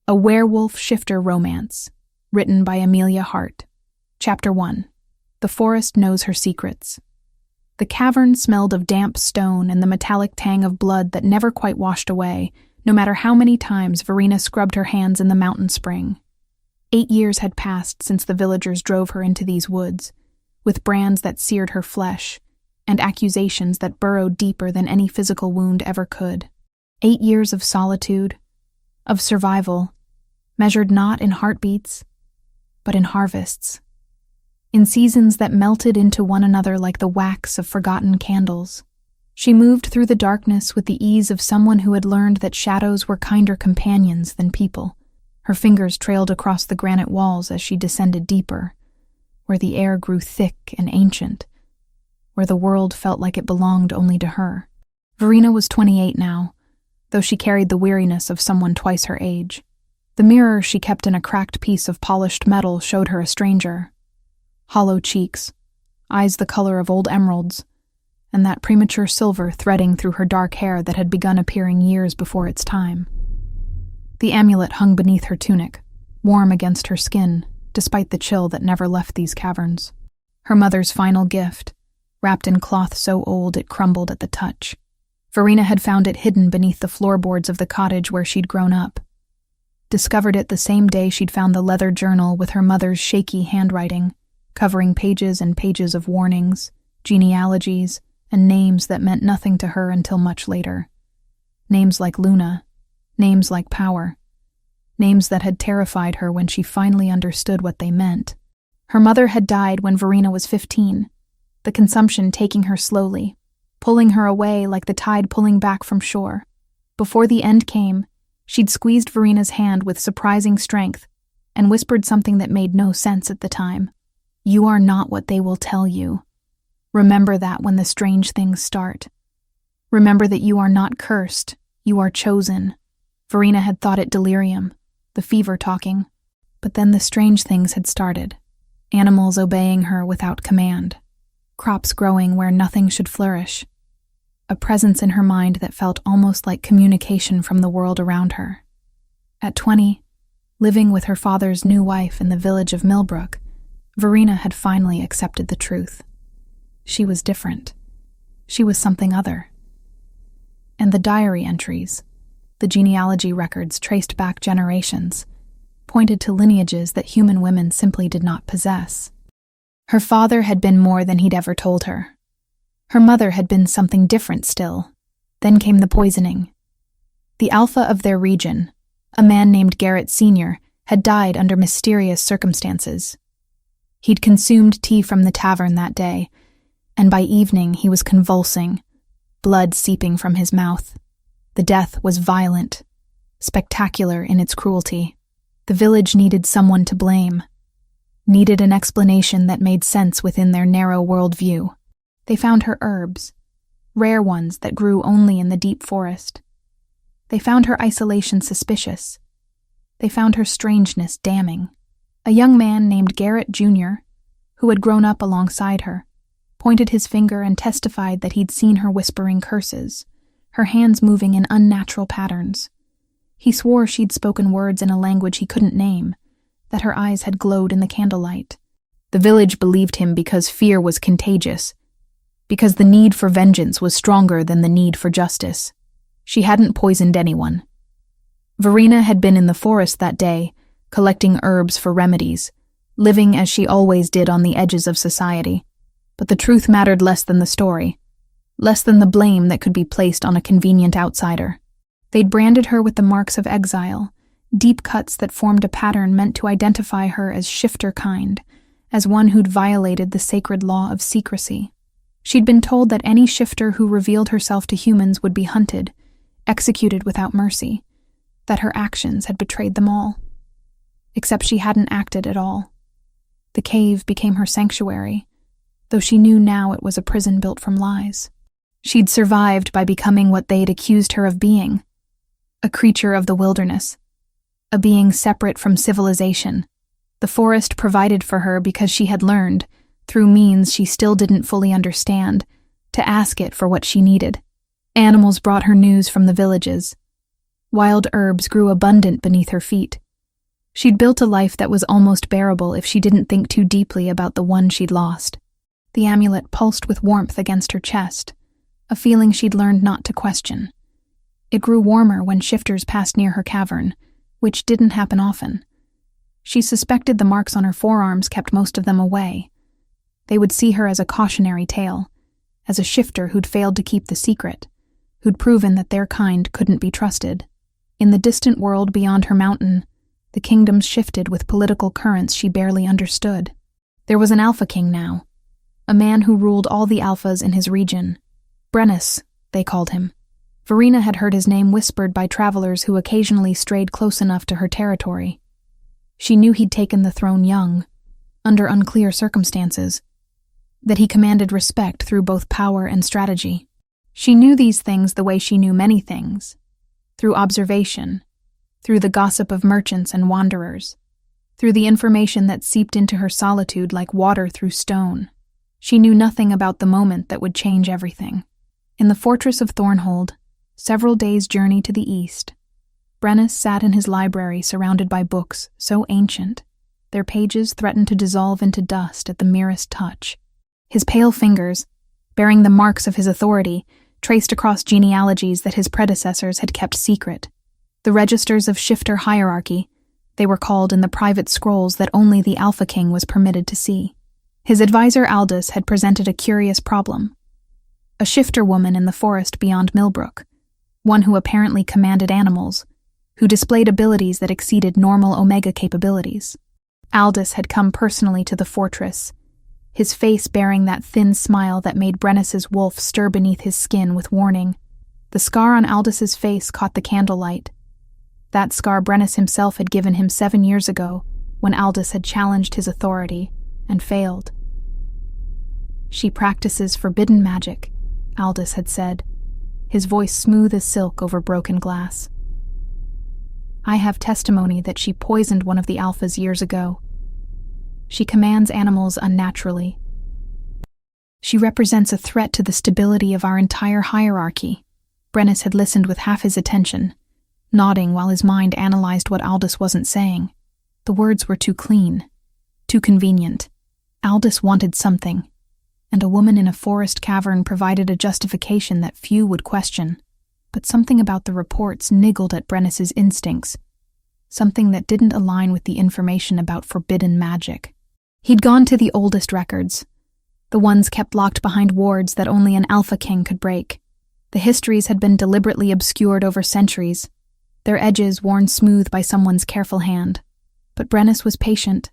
A Werewolf Shifter Romance, written by Amelia Hart. Chapter 1. The Forest Knows Her Secrets. The cavern smelled of damp stone and the metallic tang of blood that never quite washed away, no matter how many times Verena scrubbed her hands in the mountain spring. 8 years had passed since the villagers drove her into these woods, with brands that seared her flesh, and accusations that burrowed deeper than any physical wound ever could. 8 years of solitude, of survival, measured not in heartbeats, but in harvests, in seasons that melted into one another like the wax of forgotten candles. She moved through the darkness with the ease of someone who had learned that shadows were kinder companions than people. Her fingers trailed across the granite walls as she descended deeper, where the air grew thick and ancient, where the world felt like it belonged only to her. Verena was 28 now, though she carried the weariness of someone twice her age. The mirror she kept in a cracked piece of polished metal showed her a stranger. Hollow cheeks, eyes the color of old emeralds, and that premature silver threading through her dark hair that had begun appearing years before its time. The amulet hung beneath her tunic, warm against her skin, despite the chill that never left these caverns. Her mother's final gift, wrapped in cloth so old it crumbled at the touch. Verena had found it hidden beneath the floorboards of the cottage where she'd grown up. Discovered it the same day she'd found the leather journal with her mother's shaky handwriting, covering pages and pages of warnings, genealogies, and names that meant nothing to her until much later. Names like Luna, names like Power, names that had terrified her when she finally understood what they meant. Her mother had died when Verena was 15, the consumption taking her slowly, pulling her away like the tide pulling back from shore. Before the end came, she'd squeezed Verena's hand with surprising strength and whispered something that made no sense at the time. "You are not what they will tell you. Remember that when the strange things start. Remember that you are not cursed, you are chosen." Verena had thought it delirium, the fever talking. But then the strange things had started. Animals obeying her without command. Crops growing where nothing should flourish. A presence in her mind that felt almost like communication from the world around her. At 20, living with her father's new wife in the village of Millbrook, Verena had finally accepted the truth. She was different. She was something other. And the diary entries, the genealogy records traced back generations, pointed to lineages that human women simply did not possess. Her father had been more than he'd ever told her. Her mother had been something different still. Then came the poisoning. The alpha of their region, a man named Garrett Sr., had died under mysterious circumstances. He'd consumed tea from the tavern that day, and by evening he was convulsing, blood seeping from his mouth. The death was violent, spectacular in its cruelty. The village needed someone to blame, needed an explanation that made sense within their narrow worldview. They found her herbs, rare ones that grew only in the deep forest. They found her isolation suspicious. They found her strangeness damning. A young man named Garrett Jr., who had grown up alongside her, pointed his finger and testified that he'd seen her whispering curses, her hands moving in unnatural patterns. He swore she'd spoken words in a language he couldn't name, that her eyes had glowed in the candlelight. The village believed him because fear was contagious, because the need for vengeance was stronger than the need for justice. She hadn't poisoned anyone. Verena had been in the forest that day, collecting herbs for remedies, living as she always did on the edges of society. But the truth mattered less than the story, less than the blame that could be placed on a convenient outsider. They'd branded her with the marks of exile, deep cuts that formed a pattern meant to identify her as shifter kind, as one who'd violated the sacred law of secrecy. She'd been told that any shifter who revealed herself to humans would be hunted, executed without mercy, that her actions had betrayed them all. Except she hadn't acted at all. The cave became her sanctuary, though she knew now it was a prison built from lies. She'd survived by becoming what they'd accused her of being, a creature of the wilderness, a being separate from civilization. The forest provided for her because she had learned, through means she still didn't fully understand, to ask it for what she needed. Animals brought her news from the villages. Wild herbs grew abundant beneath her feet. She'd built a life that was almost bearable if she didn't think too deeply about the one she'd lost. The amulet pulsed with warmth against her chest, a feeling she'd learned not to question. It grew warmer when shifters passed near her cavern, which didn't happen often. She suspected the marks on her forearms kept most of them away. They would see her as a cautionary tale, as a shifter who'd failed to keep the secret, who'd proven that their kind couldn't be trusted. In the distant world beyond her mountain, the kingdoms shifted with political currents she barely understood. There was an Alpha King now, a man who ruled all the alphas in his region. Brennus, they called him. Verena had heard his name whispered by travelers who occasionally strayed close enough to her territory. She knew he'd taken the throne young, under unclear circumstances, that he commanded respect through both power and strategy. She knew these things the way she knew many things, through observation, through the gossip of merchants and wanderers, through the information that seeped into her solitude like water through stone. She knew nothing about the moment that would change everything. In the fortress of Thornhold, several days' journey to the east, Brennus sat in his library surrounded by books so ancient, their pages threatened to dissolve into dust at the merest touch. His pale fingers, bearing the marks of his authority, traced across genealogies that his predecessors had kept secret. The registers of shifter hierarchy, they were called in the private scrolls that only the Alpha King was permitted to see. His advisor Aldous had presented a curious problem. A shifter woman in the forest beyond Millbrook, one who apparently commanded animals, who displayed abilities that exceeded normal Omega capabilities. Aldous had come personally to the fortress, his face bearing that thin smile that made Brennus's wolf stir beneath his skin with warning. The scar on Aldous' face caught the candlelight. That scar Brennus himself had given him 7 years ago, when Aldous had challenged his authority and failed. "She practices forbidden magic," Aldous had said, his voice smooth as silk over broken glass. "I have testimony that she poisoned one of the alphas years ago. She commands animals unnaturally. She represents a threat to the stability of our entire hierarchy." Brennus had listened with half his attention, nodding while his mind analyzed what Aldous wasn't saying. The words were too clean, too convenient. Aldous wanted something, and a woman in a forest cavern provided a justification that few would question. But something about the reports niggled at Brennus's instincts, something that didn't align with the information about forbidden magic. He'd gone to the oldest records, the ones kept locked behind wards that only an Alpha King could break. The histories had been deliberately obscured over centuries, their edges worn smooth by someone's careful hand. But Brennus was patient,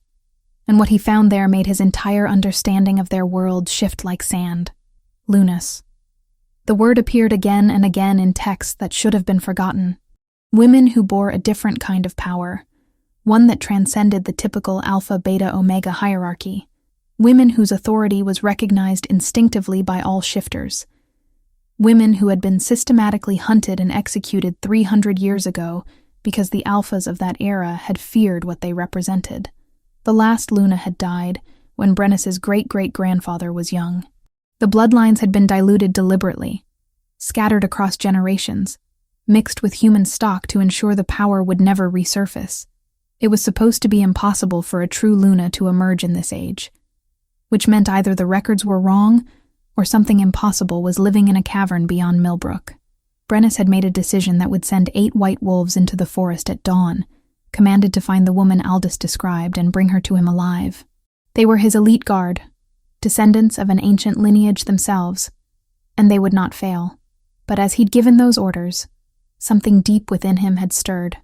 and what he found there made his entire understanding of their world shift like sand. Lunas. The word appeared again and again in texts that should have been forgotten. Women who bore a different kind of power, one that transcended the typical Alpha-Beta-Omega hierarchy. Women whose authority was recognized instinctively by all shifters. Women who had been systematically hunted and executed 300 years ago because the alphas of that era had feared what they represented. The last Luna had died when Brennus's great-great-grandfather was young. The bloodlines had been diluted deliberately, scattered across generations, mixed with human stock to ensure the power would never resurface. It was supposed to be impossible for a true Luna to emerge in this age, which meant either the records were wrong or something impossible was living in a cavern beyond Millbrook. Brennus had made a decision that would send 8 white wolves into the forest at dawn, commanded to find the woman Aldous described and bring her to him alive. They were his elite guard, descendants of an ancient lineage themselves, and they would not fail. But as he'd given those orders, something deep within him had stirred.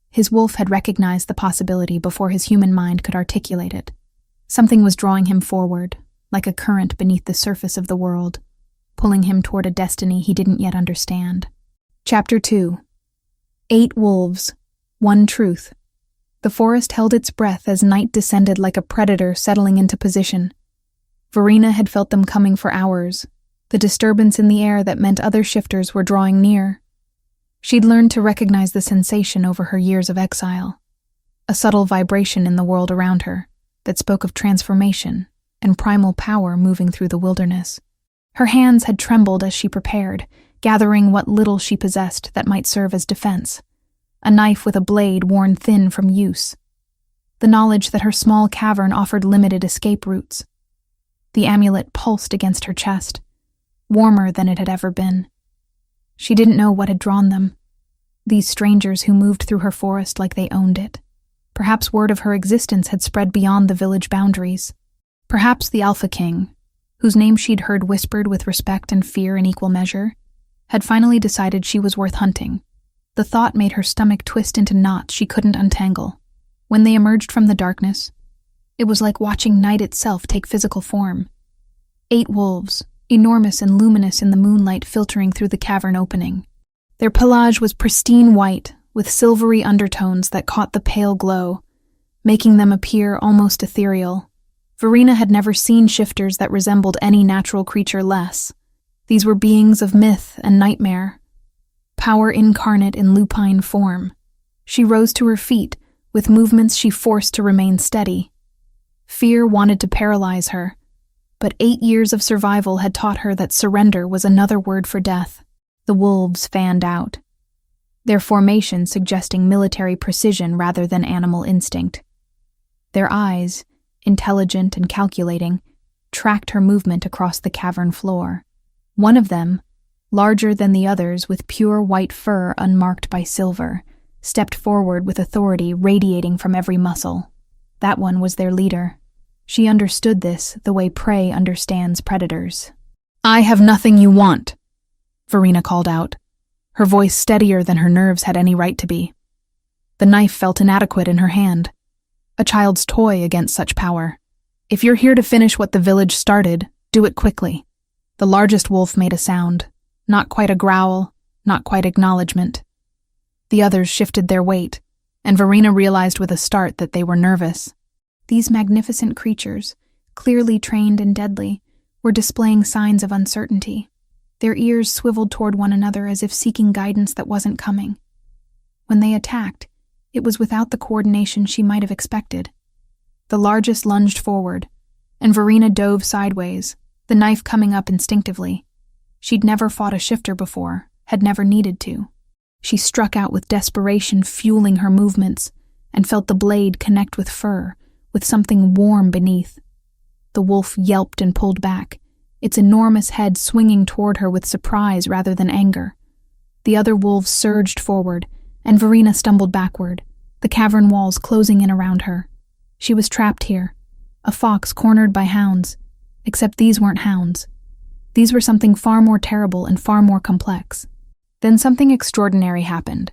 His wolf had recognized the possibility before his human mind could articulate it. Something was drawing him forward, like a current beneath the surface of the world, pulling him toward a destiny he didn't yet understand. Chapter 2. 8 wolves, 1 truth. The forest held its breath as night descended like a predator settling into position. Verena had felt them coming for hours, the disturbance in the air that meant other shifters were drawing near. She'd learned to recognize the sensation over her years of exile, a subtle vibration in the world around her that spoke of transformation and primal power moving through the wilderness. Her hands had trembled as she prepared, gathering what little she possessed that might serve as defense. a knife with a blade worn thin from use. The knowledge that her small cavern offered limited escape routes. The amulet pulsed against her chest, warmer than it had ever been. She didn't know what had drawn them, these strangers who moved through her forest like they owned it. Perhaps word of her existence had spread beyond the village boundaries. Perhaps the Alpha King, whose name she'd heard whispered with respect and fear in equal measure, had finally decided she was worth hunting. The thought made her stomach twist into knots she couldn't untangle. When they emerged from the darkness, it was like watching night itself take physical form. 8 wolves, enormous and luminous in the moonlight filtering through the cavern opening. Their pelage was pristine white, with silvery undertones that caught the pale glow, making them appear almost ethereal. Verena had never seen shifters that resembled any natural creature less. These were beings of myth and nightmare, power incarnate in lupine form. She rose to her feet, with movements she forced to remain steady. Fear wanted to paralyze her, but 8 years of survival had taught her that surrender was another word for death. The wolves fanned out, their formation suggesting military precision rather than animal instinct. Their eyes, intelligent and calculating, tracked her movement across the cavern floor. One of them, larger than the others with pure white fur unmarked by silver, stepped forward with authority radiating from every muscle. That one was their leader. She understood this the way prey understands predators. "I have nothing you want," Verena called out, her voice steadier than her nerves had any right to be. The knife felt inadequate in her hand, a child's toy against such power. "If you're here to finish what the village started, do it quickly." The largest wolf made a sound, not quite a growl, not quite acknowledgement. The others shifted their weight, and Verena realized with a start that they were nervous. These magnificent creatures, clearly trained and deadly, were displaying signs of uncertainty. Their ears swiveled toward one another as if seeking guidance that wasn't coming. When they attacked, it was without the coordination she might have expected. The largest lunged forward, and Verena dove sideways, the knife coming up instinctively. She'd never fought a shifter before, had never needed to. She struck out with desperation fueling her movements, and felt the blade connect with fur, with something warm beneath. The wolf yelped and pulled back, its enormous head swinging toward her with surprise rather than anger. The other wolves surged forward, and Verena stumbled backward, the cavern walls closing in around her. She was trapped here, a fox cornered by hounds, except these weren't hounds. These were something far more terrible and far more complex. Then something extraordinary happened.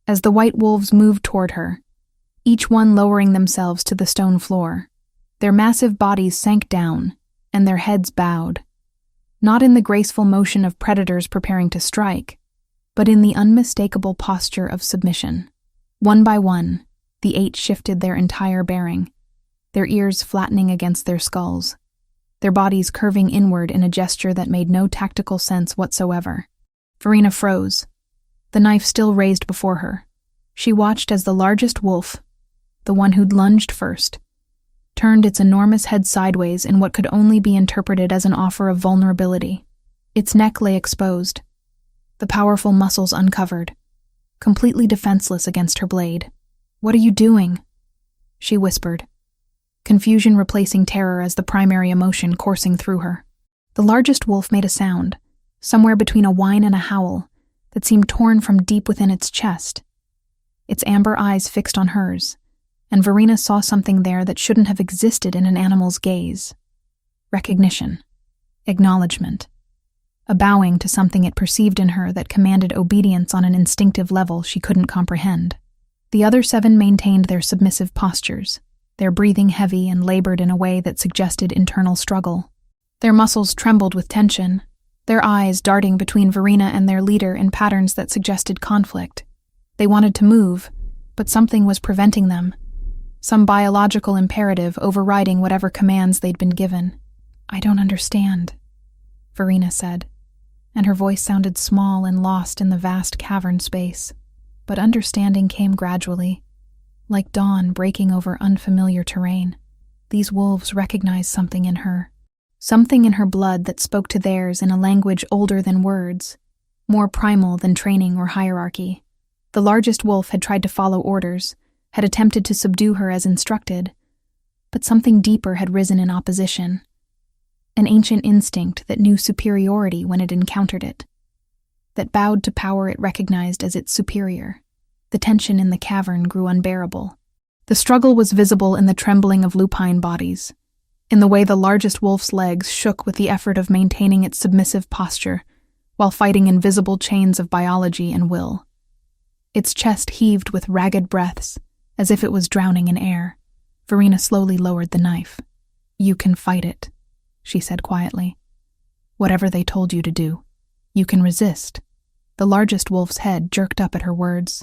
As the white wolves moved toward her, each one lowering themselves to the stone floor, their massive bodies sank down, and their heads bowed. Not in the graceful motion of predators preparing to strike, but in the unmistakable posture of submission. One by one, the 8 shifted their entire bearing, their ears flattening against their skulls, their bodies curving inward in a gesture that made no tactical sense whatsoever. Verena froze, the knife still raised before her. She watched as the largest wolf, the one who'd lunged first, turned its enormous head sideways in what could only be interpreted as an offer of vulnerability. Its neck lay exposed, the powerful muscles uncovered, completely defenseless against her blade. "What are you doing?" she whispered, confusion replacing terror as the primary emotion coursing through her. The largest wolf made a sound, somewhere between a whine and a howl, that seemed torn from deep within its chest. Its amber eyes fixed on hers, and Verena saw something there that shouldn't have existed in an animal's gaze. Recognition. Acknowledgement. A bowing to something it perceived in her that commanded obedience on an instinctive level she couldn't comprehend. The other 7 maintained their submissive postures, their breathing heavy and labored in a way that suggested internal struggle. Their muscles trembled with tension, their eyes darting between Verena and their leader in patterns that suggested conflict. They wanted to move, but something was preventing them, some biological imperative overriding whatever commands they'd been given. "I don't understand," Verena said, and her voice sounded small and lost in the vast cavern space. But understanding came gradually, like dawn breaking over unfamiliar terrain. These wolves recognized something in her blood that spoke to theirs in a language older than words, more primal than training or hierarchy. The largest wolf had tried to follow orders, had attempted to subdue her as instructed, but something deeper had risen in opposition. An ancient instinct that knew superiority when it encountered it, that bowed to power it recognized as its superior. The tension in the cavern grew unbearable. The struggle was visible in the trembling of lupine bodies, in the way the largest wolf's legs shook with the effort of maintaining its submissive posture while fighting invisible chains of biology and will. Its chest heaved with ragged breaths, as if it was drowning in air. Verena slowly lowered the knife. "You can fight it," she said quietly. "Whatever they told you to do. You can resist." The largest wolf's head jerked up at her words.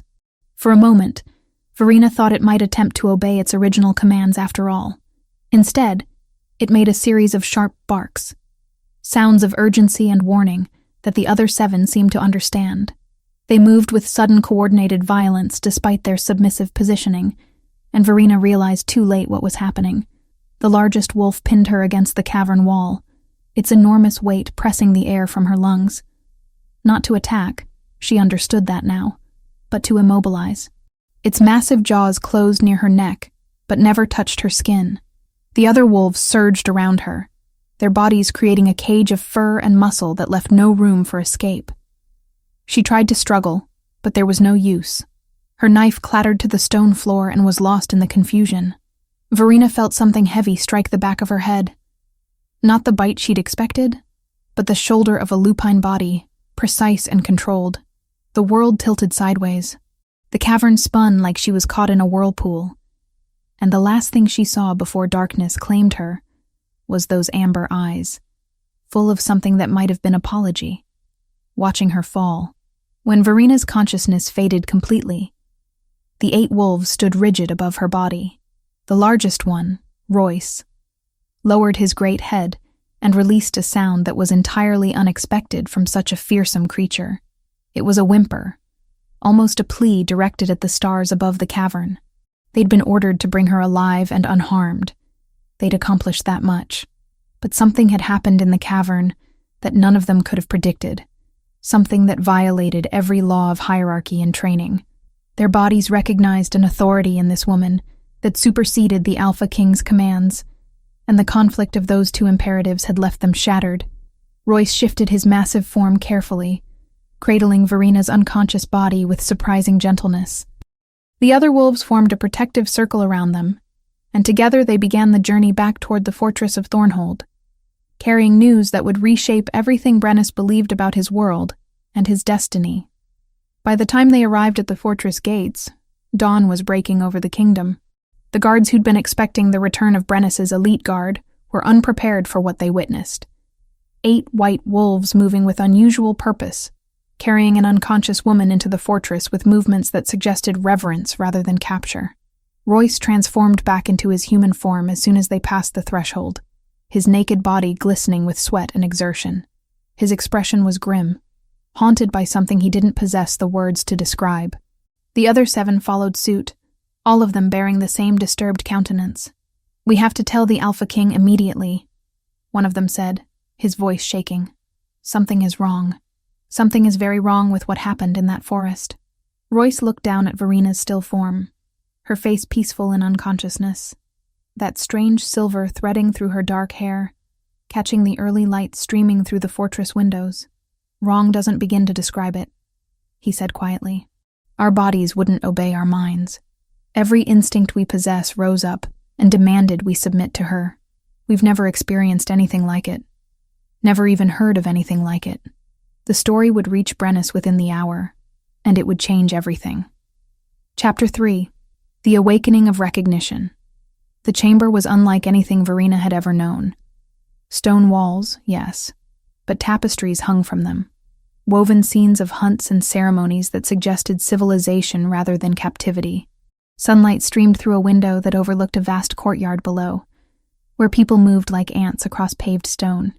For a moment, Verena thought it might attempt to obey its original commands after all. Instead, it made a series of sharp barks, sounds of urgency and warning that the other 7 seemed to understand. They moved with sudden coordinated violence despite their submissive positioning, and Verena realized too late what was happening. The largest wolf pinned her against the cavern wall, its enormous weight pressing the air from her lungs. Not to attack, she understood that now, but to immobilize. Its massive jaws closed near her neck, but never touched her skin. The other wolves surged around her, their bodies creating a cage of fur and muscle that left no room for escape. She tried to struggle, but there was no use. Her knife clattered to the stone floor and was lost in the confusion. Verena felt something heavy strike the back of her head. Not the bite she'd expected, but the shoulder of a lupine body, precise and controlled. The world tilted sideways. The cavern spun like she was caught in a whirlpool. And the last thing she saw before darkness claimed her was those amber eyes, full of something that might have been apology, watching her fall. When Verena's consciousness faded completely, the 8 wolves stood rigid above her body. The largest one, Royce, lowered his great head and released a sound that was entirely unexpected from such a fearsome creature. It was a whimper, almost a plea directed at the stars above the cavern. They'd been ordered to bring her alive and unharmed. They'd accomplished that much. But something had happened in the cavern that none of them could have predicted, something that violated every law of hierarchy and training. Their bodies recognized an authority in this woman that superseded the Alpha King's commands, and the conflict of those 2 imperatives had left them shattered. Royce shifted his massive form carefully, cradling Verena's unconscious body with surprising gentleness. The other wolves formed a protective circle around them, and together they began the journey back toward the fortress of Thornhold, carrying news that would reshape everything Brennus believed about his world and his destiny. By the time they arrived at the fortress gates, dawn was breaking over the kingdom. The guards who'd been expecting the return of Brennus's elite guard were unprepared for what they witnessed. 8 white wolves moving with unusual purpose, carrying an unconscious woman into the fortress with movements that suggested reverence rather than capture. Royce transformed back into his human form as soon as they passed the threshold, his naked body glistening with sweat and exertion. His expression was grim, haunted by something he didn't possess the words to describe. The other 7 followed suit, all of them bearing the same disturbed countenance. "We have to tell the Alpha King immediately," one of them said, his voice shaking. "Something is wrong. Something is very wrong with what happened in that forest." Royce looked down at Verena's still form, her face peaceful in unconsciousness, that strange silver threading through her dark hair, catching the early light streaming through the fortress windows. "Wrong doesn't begin to describe it," he said quietly. "Our bodies wouldn't obey our minds. Every instinct we possess rose up and demanded we submit to her. We've never experienced anything like it. Never even heard of anything like it. The story would reach Brennus within the hour, and it would change everything." Chapter 3. The Awakening of Recognition. The chamber was unlike anything Verena had ever known. Stone walls, yes, but tapestries hung from them, woven scenes of hunts and ceremonies that suggested civilization rather than captivity. Sunlight streamed through a window that overlooked a vast courtyard below, where people moved like ants across paved stone.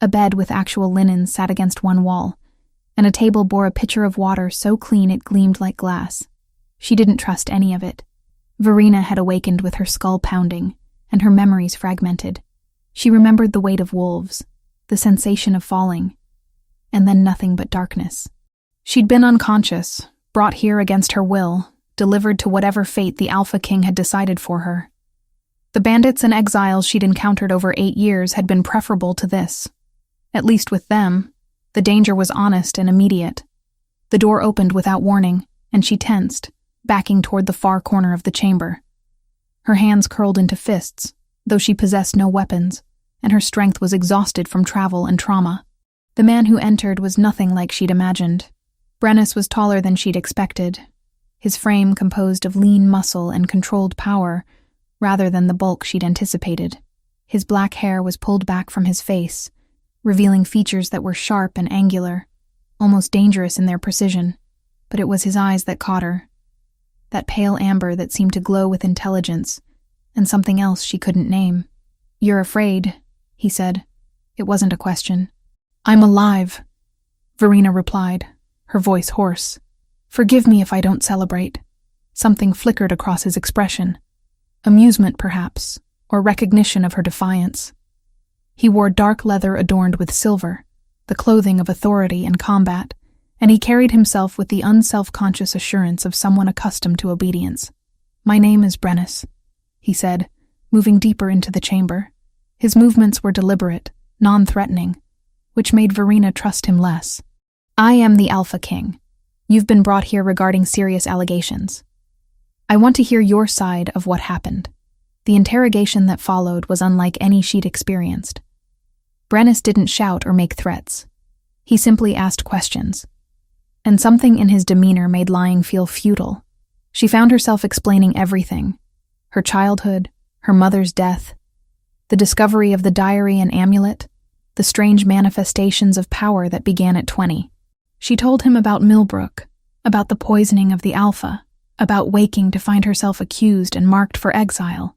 A bed with actual linen sat against one wall, and a table bore a pitcher of water so clean it gleamed like glass. She didn't trust any of it. Verena had awakened with her skull pounding, and her memories fragmented. She remembered the weight of wolves, the sensation of falling, and then nothing but darkness. She'd been unconscious, brought here against her will, delivered to whatever fate the Alpha King had decided for her. The bandits and exiles she'd encountered over 8 years had been preferable to this. At least with them, the danger was honest and immediate. The door opened without warning, and she tensed, backing toward the far corner of the chamber. Her hands curled into fists, though she possessed no weapons, and her strength was exhausted from travel and trauma. The man who entered was nothing like she'd imagined. Brennus was taller than she'd expected, his frame composed of lean muscle and controlled power, rather than the bulk she'd anticipated. His black hair was pulled back from his face, revealing features that were sharp and angular, almost dangerous in their precision. But it was his eyes that caught her, that pale amber that seemed to glow with intelligence, and something else she couldn't name. "You're afraid," he said. It wasn't a question. "I'm alive," Verena replied, her voice hoarse. "Forgive me if I don't celebrate." Something flickered across his expression. Amusement, perhaps, or recognition of her defiance. He wore dark leather adorned with silver, the clothing of authority and combat, and he carried himself with the unself-conscious assurance of someone accustomed to obedience. "My name is Brennus," he said, moving deeper into the chamber. His movements were deliberate, non-threatening, which made Verena trust him less. "I am the Alpha King. You've been brought here regarding serious allegations. I want to hear your side of what happened." The interrogation that followed was unlike any she'd experienced. Brennus didn't shout or make threats. He simply asked questions. And something in his demeanor made lying feel futile. She found herself explaining everything. Her childhood, her mother's death, the discovery of the diary and amulet, the strange manifestations of power that began at 20. She told him about Millbrook, about the poisoning of the Alpha, about waking to find herself accused and marked for exile.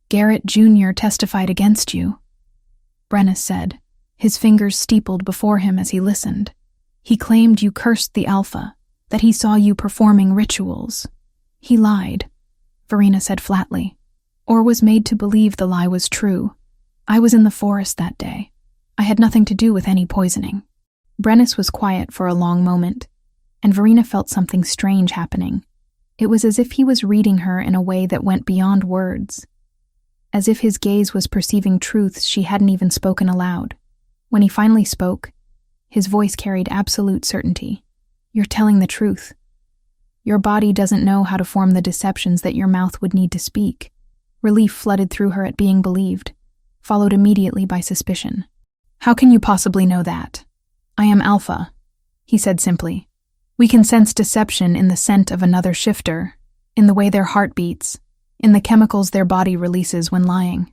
"Garrett Jr. testified against you," Brennus said, his fingers steepled before him as he listened. "He claimed you cursed the Alpha, that he saw you performing rituals." "He lied," Verena said flatly, "or was made to believe the lie was true. I was in the forest that day. I had nothing to do with any poisoning." Brennus was quiet for a long moment, and Verena felt something strange happening. It was as if he was reading her in a way that went beyond words, as if his gaze was perceiving truths she hadn't even spoken aloud. When he finally spoke, his voice carried absolute certainty. "You're telling the truth. Your body doesn't know how to form the deceptions that your mouth would need to speak." Relief flooded through her at being believed, followed immediately by suspicion. "How can you possibly know that?" "I am Alpha," he said simply. "We can sense deception in the scent of another shifter, in the way their heart beats, in the chemicals their body releases when lying.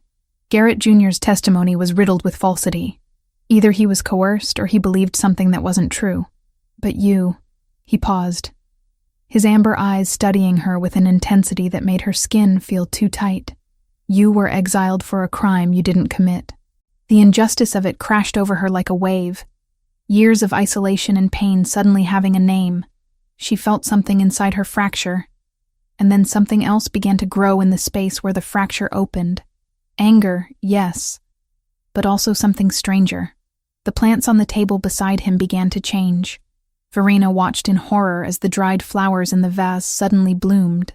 Garrett Jr.'s testimony was riddled with falsity. Either he was coerced or he believed something that wasn't true. But you," he paused, his amber eyes studying her with an intensity that made her skin feel too tight. "You were exiled for a crime you didn't commit." The injustice of it crashed over her like a wave. Years of isolation and pain suddenly having a name. She felt something inside her fracture, and then something else began to grow in the space where the fracture opened. Anger, yes, but also something stranger. The plants on the table beside him began to change. Verena watched in horror as the dried flowers in the vase suddenly bloomed,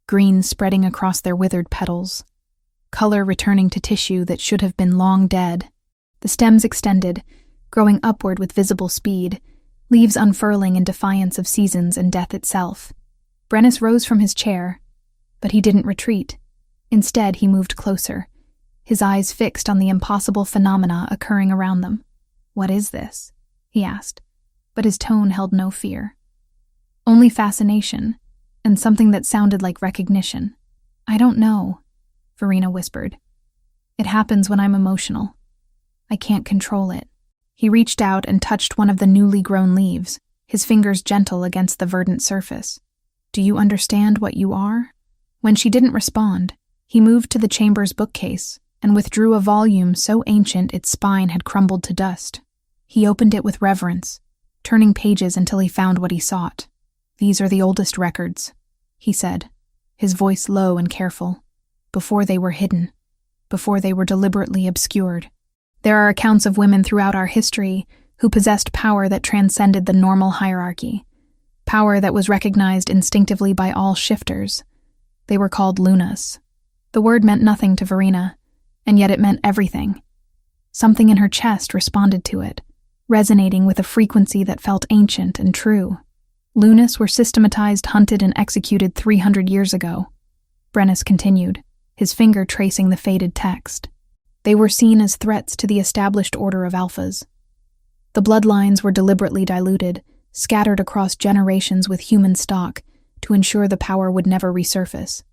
green spreading across their withered petals, color returning to tissue that should have been long dead. The stems extended, growing upward with visible speed, leaves unfurling in defiance of seasons and death itself. Brennus rose from his chair, but he didn't retreat. Instead, he moved closer, his eyes fixed on the impossible phenomena occurring around them. "What is this?" he asked, but his tone held no fear. Only fascination, and something that sounded like recognition. "I don't know," Verena whispered. "It happens when I'm emotional. I can't control it." He reached out and touched one of the newly grown leaves, his fingers gentle against the verdant surface. "Do you understand what you are?" When she didn't respond, he moved to the chamber's bookcase and withdrew a volume so ancient its spine had crumbled to dust. He opened it with reverence, turning pages until he found what he sought. "These are the oldest records," he said, his voice low and careful, "before they were hidden, before they were deliberately obscured. There are accounts of women throughout our history who possessed power that transcended the normal hierarchy, power that was recognized instinctively by all shifters. They were called lunas. The word meant nothing to Verena, and yet it meant everything. Something in her chest responded to it, resonating with a frequency that felt ancient and true. Lunas were systematized, hunted, and executed 300 years ago. Brennus continued, his finger tracing the faded text. They were seen as threats to the established order of alphas. The bloodlines were deliberately diluted, scattered across generations with human stock, to ensure the power would never resurface.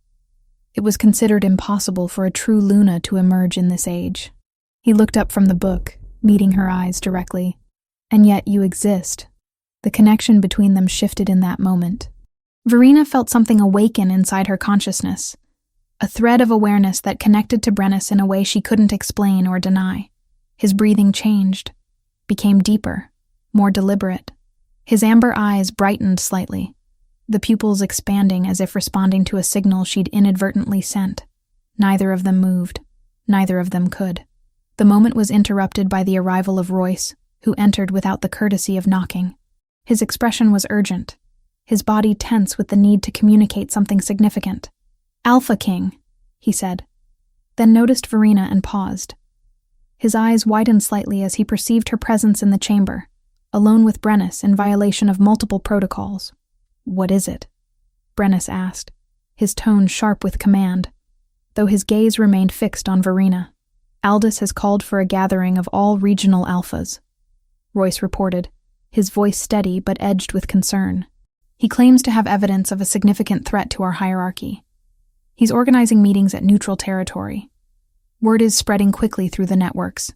It was considered impossible for a true Luna to emerge in this age. He looked up from the book, meeting her eyes directly. And yet you exist. The connection between them shifted in that moment. Verena felt something awaken inside her consciousness, a thread of awareness that connected to Brennus in a way she couldn't explain or deny. His breathing changed, became deeper, more deliberate. His amber eyes brightened slightly, the pupils expanding as if responding to a signal she'd inadvertently sent. Neither of them moved. Neither of them could. The moment was interrupted by the arrival of Royce, who entered without the courtesy of knocking. His expression was urgent, his body tense with the need to communicate something significant. "Alpha King," he said, then noticed Verena and paused. His eyes widened slightly as he perceived her presence in the chamber, alone with Brennus in violation of multiple protocols. "What is it?" Brennus asked, his tone sharp with command, though his gaze remained fixed on Verena. "Aldous has called for a gathering of all regional alphas," Royce reported, his voice steady but edged with concern. "He claims to have evidence of a significant threat to our hierarchy. He's organizing meetings at neutral territory. Word is spreading quickly through the networks.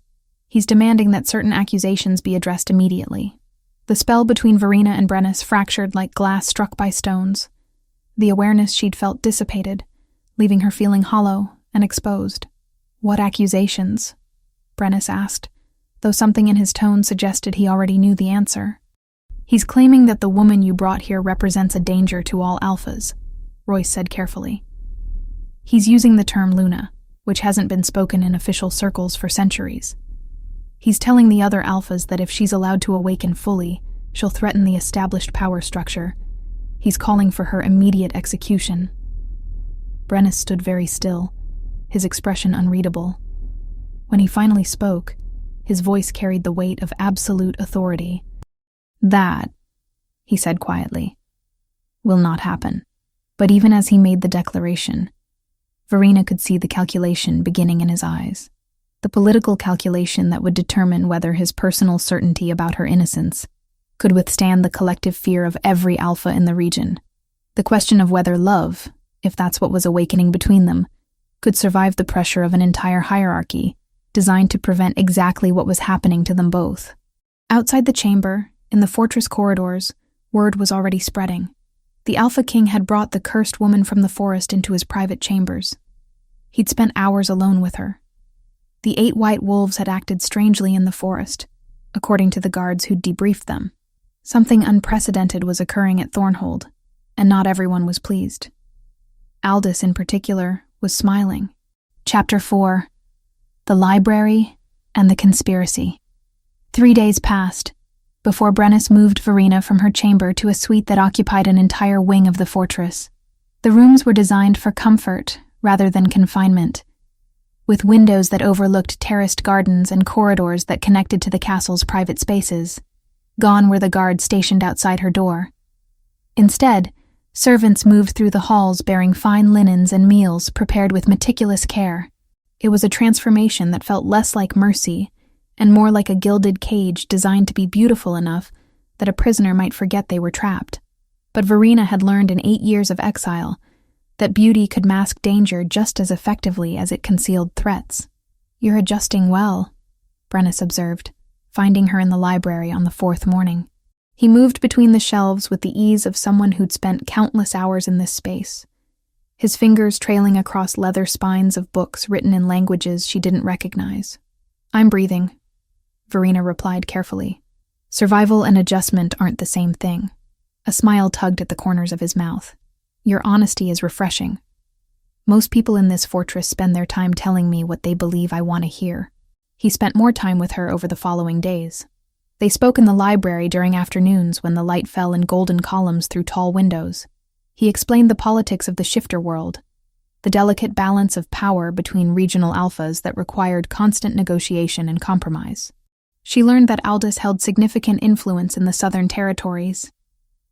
He's demanding that certain accusations be addressed immediately." The spell between Verena and Brennus fractured like glass struck by stones. The awareness she'd felt dissipated, leaving her feeling hollow and exposed. "What accusations?" Brennus asked, though something in his tone suggested he already knew the answer. "He's claiming that the woman you brought here represents a danger to all alphas," Royce said carefully. "He's using the term Luna, which hasn't been spoken in official circles for centuries. He's telling the other alphas that if she's allowed to awaken fully, she'll threaten the established power structure. He's calling for her immediate execution." Brennus stood very still, his expression unreadable. When he finally spoke, his voice carried the weight of absolute authority. "That," he said quietly, "will not happen." But even as he made the declaration, Verena could see the calculation beginning in his eyes. The political calculation that would determine whether his personal certainty about her innocence could withstand the collective fear of every alpha in the region. The question of whether love, if that's what was awakening between them, could survive the pressure of an entire hierarchy designed to prevent exactly what was happening to them both. Outside the chamber, in the fortress corridors, word was already spreading. The Alpha King had brought the cursed woman from the forest into his private chambers. He'd spent hours alone with her. The 8 white wolves had acted strangely in the forest, according to the guards who'd debriefed them. Something unprecedented was occurring at Thornhold, and not everyone was pleased. Aldous, in particular, was smiling. Chapter 4. The Library and the Conspiracy. 3 days passed before Brennus moved Verena from her chamber to a suite that occupied an entire wing of the fortress. The rooms were designed for comfort rather than confinement, with windows that overlooked terraced gardens and corridors that connected to the castle's private spaces. Gone were the guards stationed outside her door. Instead, servants moved through the halls bearing fine linens and meals prepared with meticulous care. It was a transformation that felt less like mercy and more like a gilded cage designed to be beautiful enough that a prisoner might forget they were trapped. But Verena had learned in 8 years of exile that beauty could mask danger just as effectively as it concealed threats. "You're adjusting well," Brennus observed, finding her in the library on the 4th morning. He moved between the shelves with the ease of someone who'd spent countless hours in this space, his fingers trailing across leather spines of books written in languages she didn't recognize. "I'm breathing," Verena replied carefully. "Survival and adjustment aren't the same thing." A smile tugged at the corners of his mouth. "Your honesty is refreshing. Most people in this fortress spend their time telling me what they believe I want to hear." He spent more time with her over the following days. They spoke in the library during afternoons when the light fell in golden columns through tall windows. He explained the politics of the shifter world, the delicate balance of power between regional alphas that required constant negotiation and compromise. She learned that Aldous held significant influence in the Southern Territories,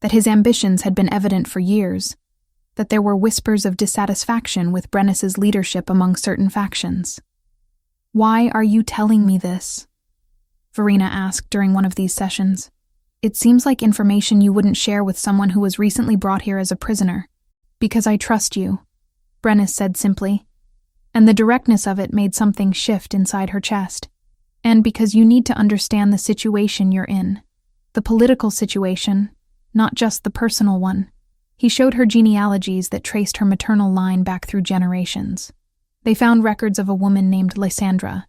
that his ambitions had been evident for years, that there were whispers of dissatisfaction with Brennus's leadership among certain factions. "Why are you telling me this?" Verena asked during one of these sessions. "It seems like information you wouldn't share with someone who was recently brought here as a prisoner." "Because I trust you," Brennus said simply, and the directness of it made something shift inside her chest. "And because you need to understand the situation you're in. The political situation, not just the personal one." He showed her genealogies that traced her maternal line back through generations. They found records of a woman named Lysandra,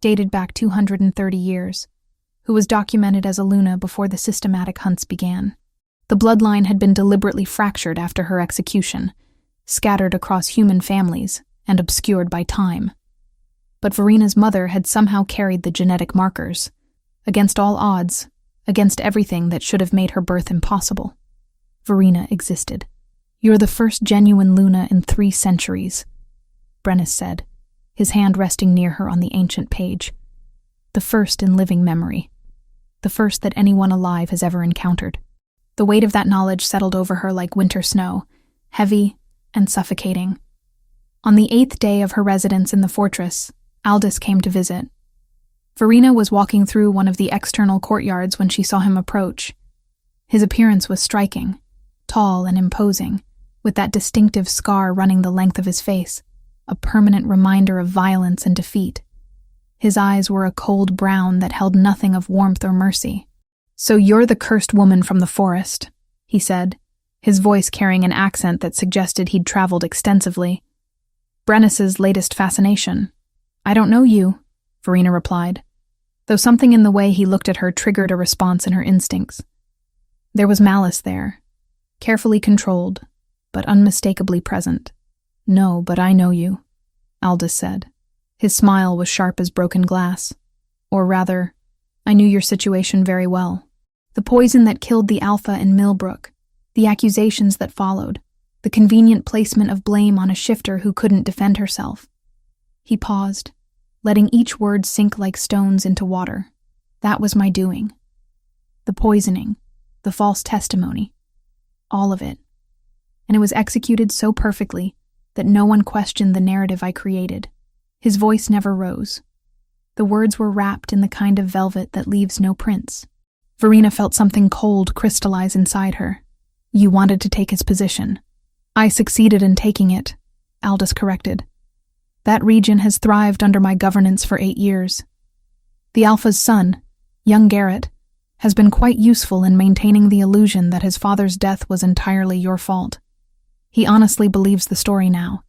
dated back 230 years, who was documented as a Luna before the systematic hunts began. The bloodline had been deliberately fractured after her execution, scattered across human families and obscured by time. But Verena's mother had somehow carried the genetic markers, against all odds, against everything that should have made her birth impossible. Verena existed. "You're the first genuine Luna in 3 centuries, Brennus said, his hand resting near her on the ancient page. "The first in living memory. The first that anyone alive has ever encountered." The weight of that knowledge settled over her like winter snow, heavy and suffocating. On the 8th day of her residence in the fortress, Aldous came to visit. Verena was walking through one of the external courtyards when she saw him approach. His appearance was striking, tall and imposing, with that distinctive scar running the length of his face, a permanent reminder of violence and defeat. His eyes were a cold brown that held nothing of warmth or mercy. "So you're the cursed woman from the forest," he said, his voice carrying an accent that suggested he'd traveled extensively. "Brennus's latest fascination." "I don't know you," Verena replied, though something in the way he looked at her triggered a response in her instincts. There was malice there, carefully controlled, but unmistakably present. "No, but I know you," Aldous said. His smile was sharp as broken glass. "Or rather, I knew your situation very well. The poison that killed the Alpha in Millbrook, the accusations that followed, the convenient placement of blame on a shifter who couldn't defend herself." He paused, letting each word sink like stones into water. "That was my doing. The poisoning, the false testimony, all of it. And it was executed so perfectly that no one questioned the narrative I created." His voice never rose. The words were wrapped in the kind of velvet that leaves no prints. Verena felt something cold crystallize inside her. "You wanted to take his position." "I succeeded in taking it," Aldous corrected. "That region has thrived under my governance for 8 years. The Alpha's son, young Garrett, has been quite useful in maintaining the illusion that his father's death was entirely your fault. He honestly believes the story now.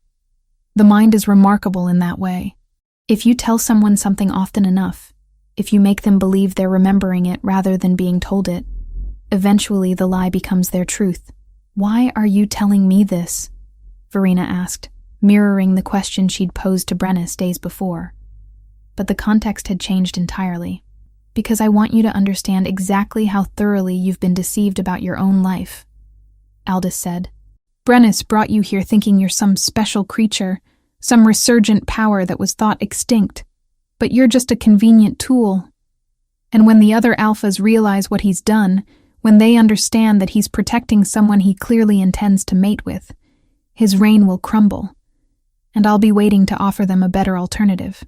The mind is remarkable in that way. If you tell someone something often enough, if you make them believe they're remembering it rather than being told it, eventually the lie becomes their truth." "Why are you telling me this?" Verena asked, mirroring the question she'd posed to Brennus days before. But the context had changed entirely. "Because I want you to understand exactly how thoroughly you've been deceived about your own life," Aldous said. "Brennus brought you here thinking you're some special creature, some resurgent power that was thought extinct, but you're just a convenient tool. And when the other alphas realize what he's done, when they understand that he's protecting someone he clearly intends to mate with, his reign will crumble, and I'll be waiting to offer them a better alternative."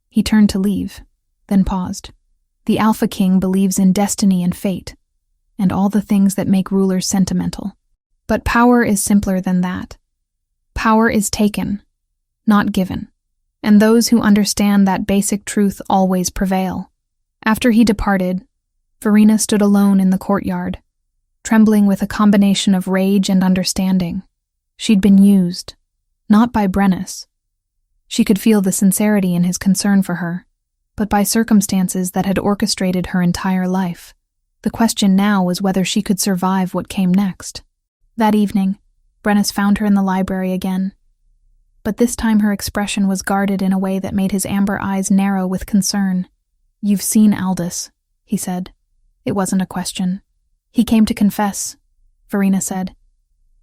He turned to leave, then paused. "The Alpha King believes in destiny and fate, and all the things that make rulers sentimental. But power is simpler than that. Power is taken, not given, and those who understand that basic truth always prevail." After he departed, Verena stood alone in the courtyard, trembling with a combination of rage and understanding. She'd been used, not by Brennus. She could feel the sincerity in his concern for her, but by circumstances that had orchestrated her entire life. The question now was whether she could survive what came next. That evening, Brennus found her in the library again. But this time her expression was guarded in a way that made his amber eyes narrow with concern. "You've seen Aldous," he said. It wasn't a question. He came to confess, Verena said.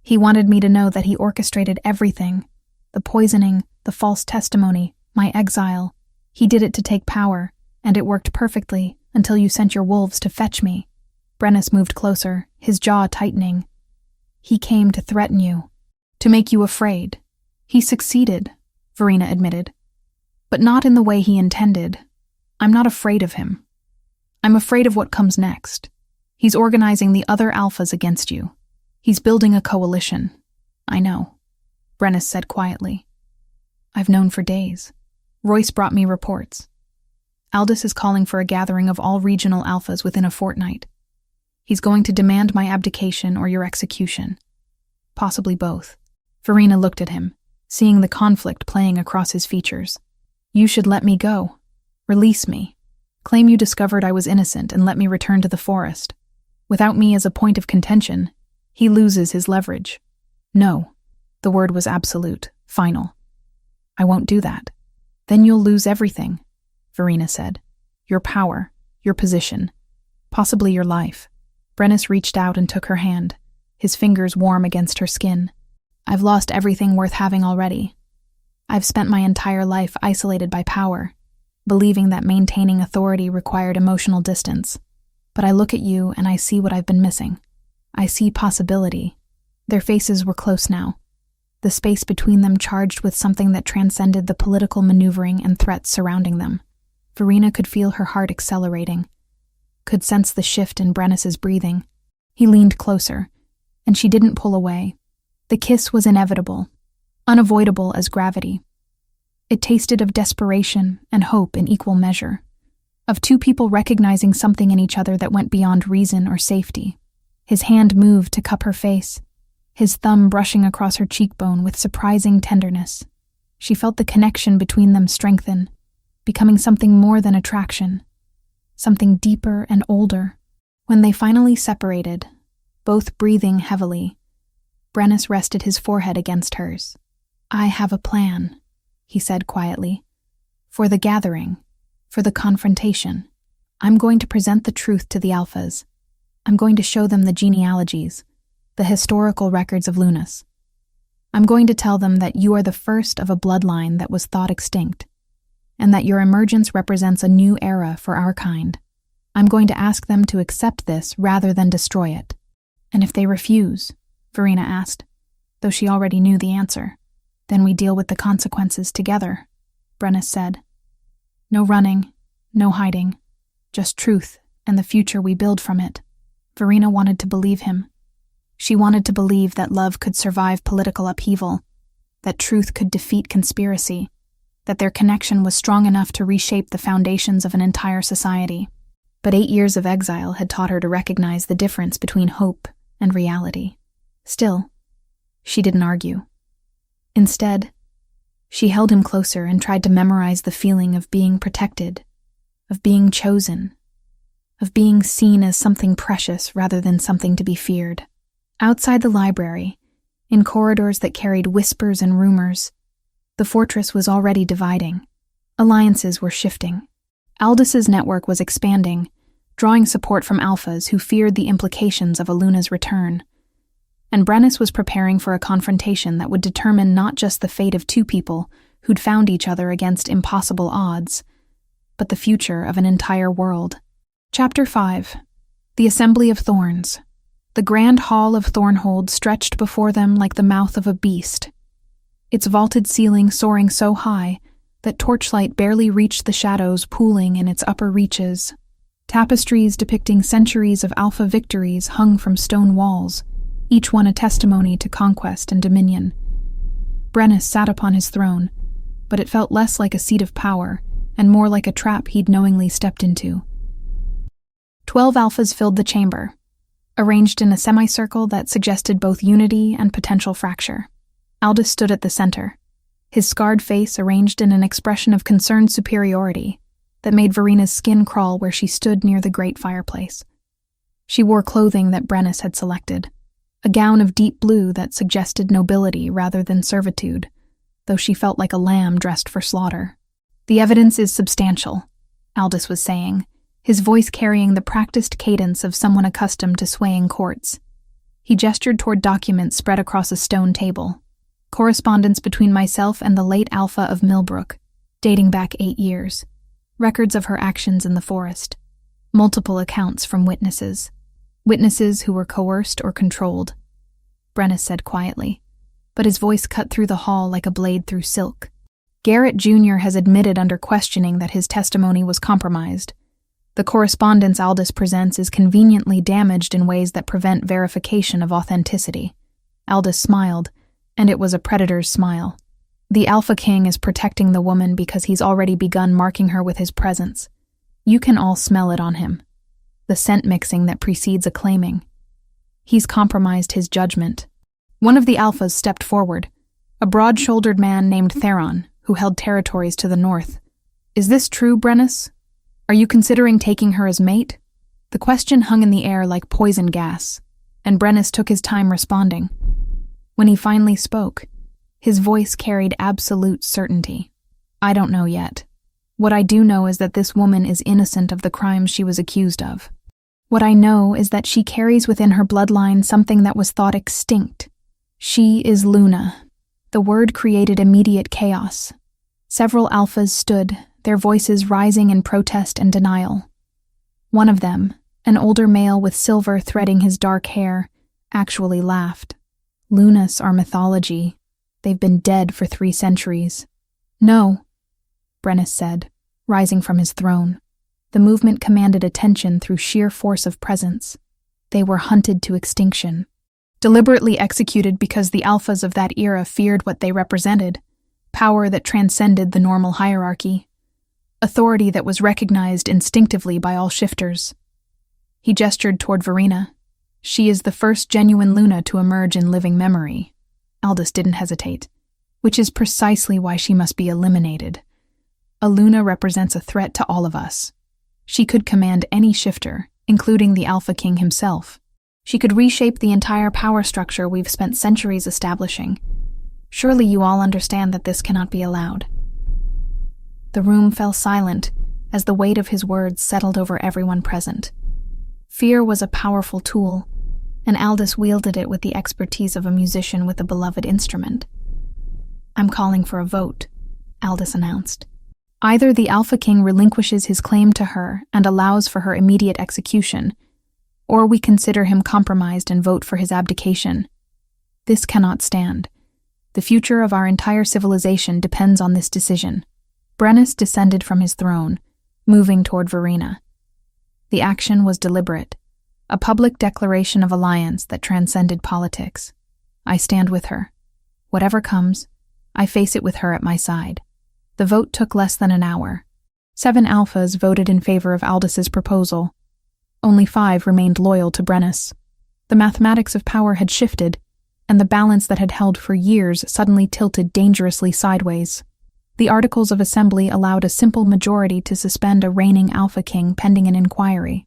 He wanted me to know that he orchestrated everything. The poisoning, the false testimony, my exile. He did it to take power, and it worked perfectly until you sent your wolves to fetch me. Brennus moved closer, his jaw tightening. He came to threaten you, to make you afraid. He succeeded, Verena admitted. But not in the way he intended. I'm not afraid of him. I'm afraid of what comes next. He's organizing the other alphas against you. He's building a coalition. I know, Brennus said quietly. I've known for days. Royce brought me reports. Aldous is calling for a gathering of all regional alphas within a fortnight. He's going to demand my abdication or your execution. Possibly both. Verena looked at him, seeing the conflict playing across his features. You should let me go. Release me. Claim you discovered I was innocent and let me return to the forest. Without me as a point of contention, he loses his leverage. No. The word was absolute, final. I won't do that. Then you'll lose everything, Verena said. Your power, your position, possibly your life. Brennus reached out and took her hand, his fingers warm against her skin. I've lost everything worth having already. I've spent my entire life isolated by power, believing that maintaining authority required emotional distance. But I look at you and I see what I've been missing. I see possibility. Their faces were close now, the space between them charged with something that transcended the political maneuvering and threats surrounding them. Verena could feel her heart accelerating, could sense the shift in Brennus's breathing. He leaned closer, and she didn't pull away. The kiss was inevitable, unavoidable as gravity. It tasted of desperation and hope in equal measure, of two people recognizing something in each other that went beyond reason or safety. His hand moved to cup her face, his thumb brushing across her cheekbone with surprising tenderness. She felt the connection between them strengthen, becoming something more than attraction, something deeper and older. When they finally separated, both breathing heavily, Brennus rested his forehead against hers. I have a plan, he said quietly. For the gathering, for the confrontation. I'm going to present the truth to the alphas. I'm going to show them the genealogies, the historical records of Lunas. I'm going to tell them that you are the first of a bloodline that was thought extinct, and that your emergence represents a new era for our kind. I'm going to ask them to accept this rather than destroy it. And if they refuse, Verena asked, though she already knew the answer, then we deal with the consequences together, Brennus said. No running, no hiding, just truth and the future we build from it. Verena wanted to believe him. She wanted to believe that love could survive political upheaval, that truth could defeat conspiracy, that their connection was strong enough to reshape the foundations of an entire society. But 8 years of exile had taught her to recognize the difference between hope and reality. Still, she didn't argue. Instead, she held him closer and tried to memorize the feeling of being protected, of being chosen, of being seen as something precious rather than something to be feared. Outside the library, in corridors that carried whispers and rumors, the fortress was already dividing. Alliances were shifting. Aldus's network was expanding, drawing support from alphas who feared the implications of Aluna's return. And Brennus was preparing for a confrontation that would determine not just the fate of two people who'd found each other against impossible odds, but the future of an entire world. Chapter 5. The Assembly of Thorns. The grand hall of Thornhold stretched before them like the mouth of a beast, its vaulted ceiling soaring so high that torchlight barely reached the shadows pooling in its upper reaches. Tapestries depicting centuries of alpha victories hung from stone walls, each one a testimony to conquest and dominion. Brennus sat upon his throne, but it felt less like a seat of power and more like a trap he'd knowingly stepped into. 12 alphas filled the chamber, arranged in a semicircle that suggested both unity and potential fracture. Aldous stood at the center, his scarred face arranged in an expression of concerned superiority that made Verena's skin crawl where she stood near the great fireplace. She wore clothing that Brennus had selected, a gown of deep blue that suggested nobility rather than servitude, though she felt like a lamb dressed for slaughter. The evidence is substantial, Aldous was saying, his voice carrying the practiced cadence of someone accustomed to swaying courts. He gestured toward documents spread across a stone table. Correspondence between myself and the late Alpha of Millbrook, dating back 8 years. Records of her actions in the forest. Multiple accounts from witnesses. Witnesses who were coerced or controlled. Brennus said quietly, but his voice cut through the hall like a blade through silk. Garrett Jr. has admitted under questioning that his testimony was compromised. The correspondence Aldous presents is conveniently damaged in ways that prevent verification of authenticity. Aldous smiled, and it was a predator's smile. The Alpha King is protecting the woman because he's already begun marking her with his presence. You can all smell it on him. The scent mixing that precedes a claiming. He's compromised his judgment. One of the Alphas stepped forward, a broad-shouldered man named Theron, who held territories to the north. Is this true, Brennus? Are you considering taking her as mate? The question hung in the air like poison gas, and Brennus took his time responding. When he finally spoke, his voice carried absolute certainty. I don't know yet. What I do know is that this woman is innocent of the crimes she was accused of. What I know is that she carries within her bloodline something that was thought extinct. She is Luna. The word created immediate chaos. Several Alphas stood, their voices rising in protest and denial. One of them, an older male with silver threading his dark hair, actually laughed. Lunas are mythology. They've been dead for 3 centuries. No, Brennus said, rising from his throne. The movement commanded attention through sheer force of presence. They were hunted to extinction. Deliberately executed because the Alphas of that era feared what they represented, power that transcended the normal hierarchy, authority that was recognized instinctively by all shifters. He gestured toward Verena. She is the first genuine Luna to emerge in living memory. Aldous didn't hesitate, which is precisely why she must be eliminated. A Luna represents a threat to all of us. She could command any shifter, including the Alpha King himself. She could reshape the entire power structure we've spent centuries establishing. Surely you all understand that this cannot be allowed. The room fell silent as the weight of his words settled over everyone present. Fear was a powerful tool, and Aldous wielded it with the expertise of a musician with a beloved instrument. I'm calling for a vote, Aldous announced. Either the Alpha King relinquishes his claim to her and allows for her immediate execution, or we consider him compromised and vote for his abdication. This cannot stand. The future of our entire civilization depends on this decision. Brennus descended from his throne, moving toward Verena. The action was deliberate, a public declaration of alliance that transcended politics. I stand with her. Whatever comes, I face it with her at my side. The vote took less than an hour. 7 Alphas voted in favor of Aldous' proposal. Only 5 remained loyal to Brennus. The mathematics of power had shifted, and the balance that had held for years suddenly tilted dangerously sideways. The Articles of Assembly allowed a simple majority to suspend a reigning Alpha King pending an inquiry.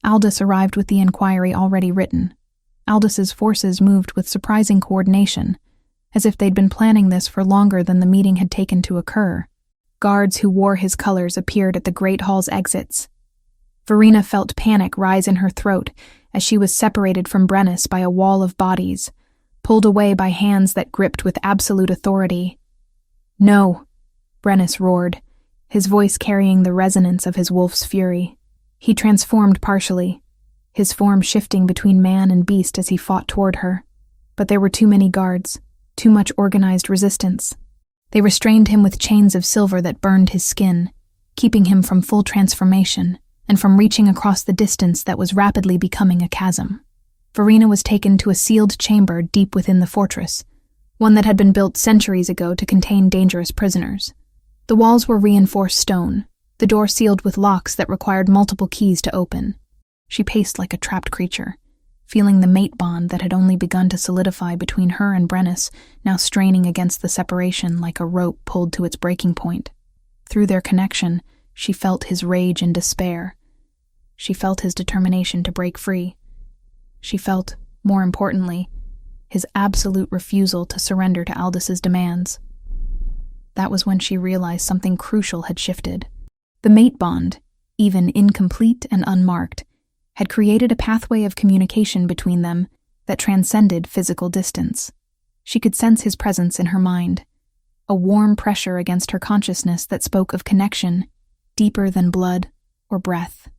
Aldous arrived with the inquiry already written. Aldous' forces moved with surprising coordination, as if they'd been planning this for longer than the meeting had taken to occur. Guards who wore his colors appeared at the Great Hall's exits. Verena felt panic rise in her throat as she was separated from Brennus by a wall of bodies, pulled away by hands that gripped with absolute authority. No, Brennus roared, his voice carrying the resonance of his wolf's fury. He transformed partially, his form shifting between man and beast as he fought toward her. But there were too many guards, too much organized resistance. They restrained him with chains of silver that burned his skin, keeping him from full transformation and from reaching across the distance that was rapidly becoming a chasm. Verena was taken to a sealed chamber deep within the fortress, one that had been built centuries ago to contain dangerous prisoners. The walls were reinforced stone, the door sealed with locks that required multiple keys to open. She paced like a trapped creature, feeling the mate bond that had only begun to solidify between her and Brennus now straining against the separation like a rope pulled to its breaking point. Through their connection, she felt his rage and despair. She felt his determination to break free. She felt, more importantly, his absolute refusal to surrender to Aldous' demands. That was when she realized something crucial had shifted. The mate bond, even incomplete and unmarked, had created a pathway of communication between them that transcended physical distance. She could sense his presence in her mind, a warm pressure against her consciousness that spoke of connection deeper than blood or breath.